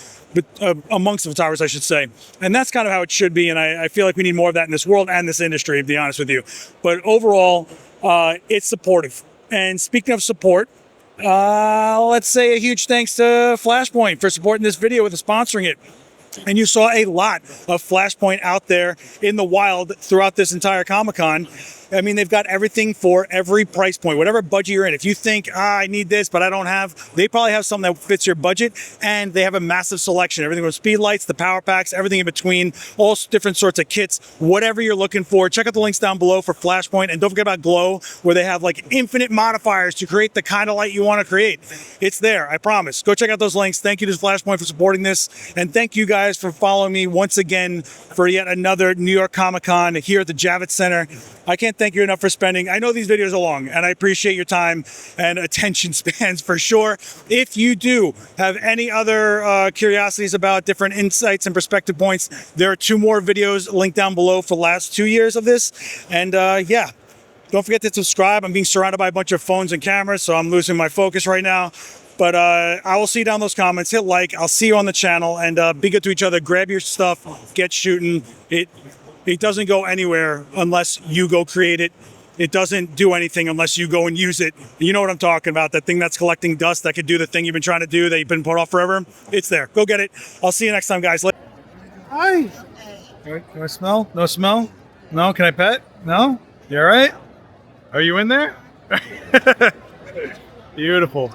amongst the photographers, I should say. And that's kind of how it should be, and I feel like we need more of that in this world and this industry, to be honest with you. But overall, it's supportive. And speaking of support, let's say a huge thanks to Flashpoint for supporting this video with sponsoring it. And you saw a lot of Flashpoint out there in the wild throughout this entire Comic-Con. I mean, they've got everything for every price point, whatever budget you're in. If you think, I need this, but I don't have, they probably have something that fits your budget, and they have a massive selection. Everything from speed lights, the power packs, everything in between, all different sorts of kits, whatever you're looking for. Check out the links down below for Flashpoint, and don't forget about Glow, where they have like infinite modifiers to create the kind of light you want to create. It's there, I promise. Go check out those links. Thank you to Flashpoint for supporting this, and thank you guys for following me once again for yet another New York Comic-Con here at the Javits Center. I can't thank you enough for spending. I know these videos are long, and I appreciate your time and attention spans for sure. If you do have any other curiosities about different insights and perspective points, there are 2 more videos linked down below for the last 2 years of this. And yeah, don't forget to subscribe. I'm being surrounded by a bunch of phones and cameras, so I'm losing my focus right now. But I will see you down those comments. Hit like. I'll see you on the channel, and be good to each other. Grab your stuff. Get shooting. It doesn't go anywhere unless you go create it. It doesn't do anything unless you go and use it. You know what I'm talking about, that thing that's collecting dust that could do the thing you've been trying to do that you've been put off forever. It's there. Go get it. I'll see you next time, guys. Hi. Can I smell? No smell? No? Can I pet? No? You all right? Are you in there? Beautiful.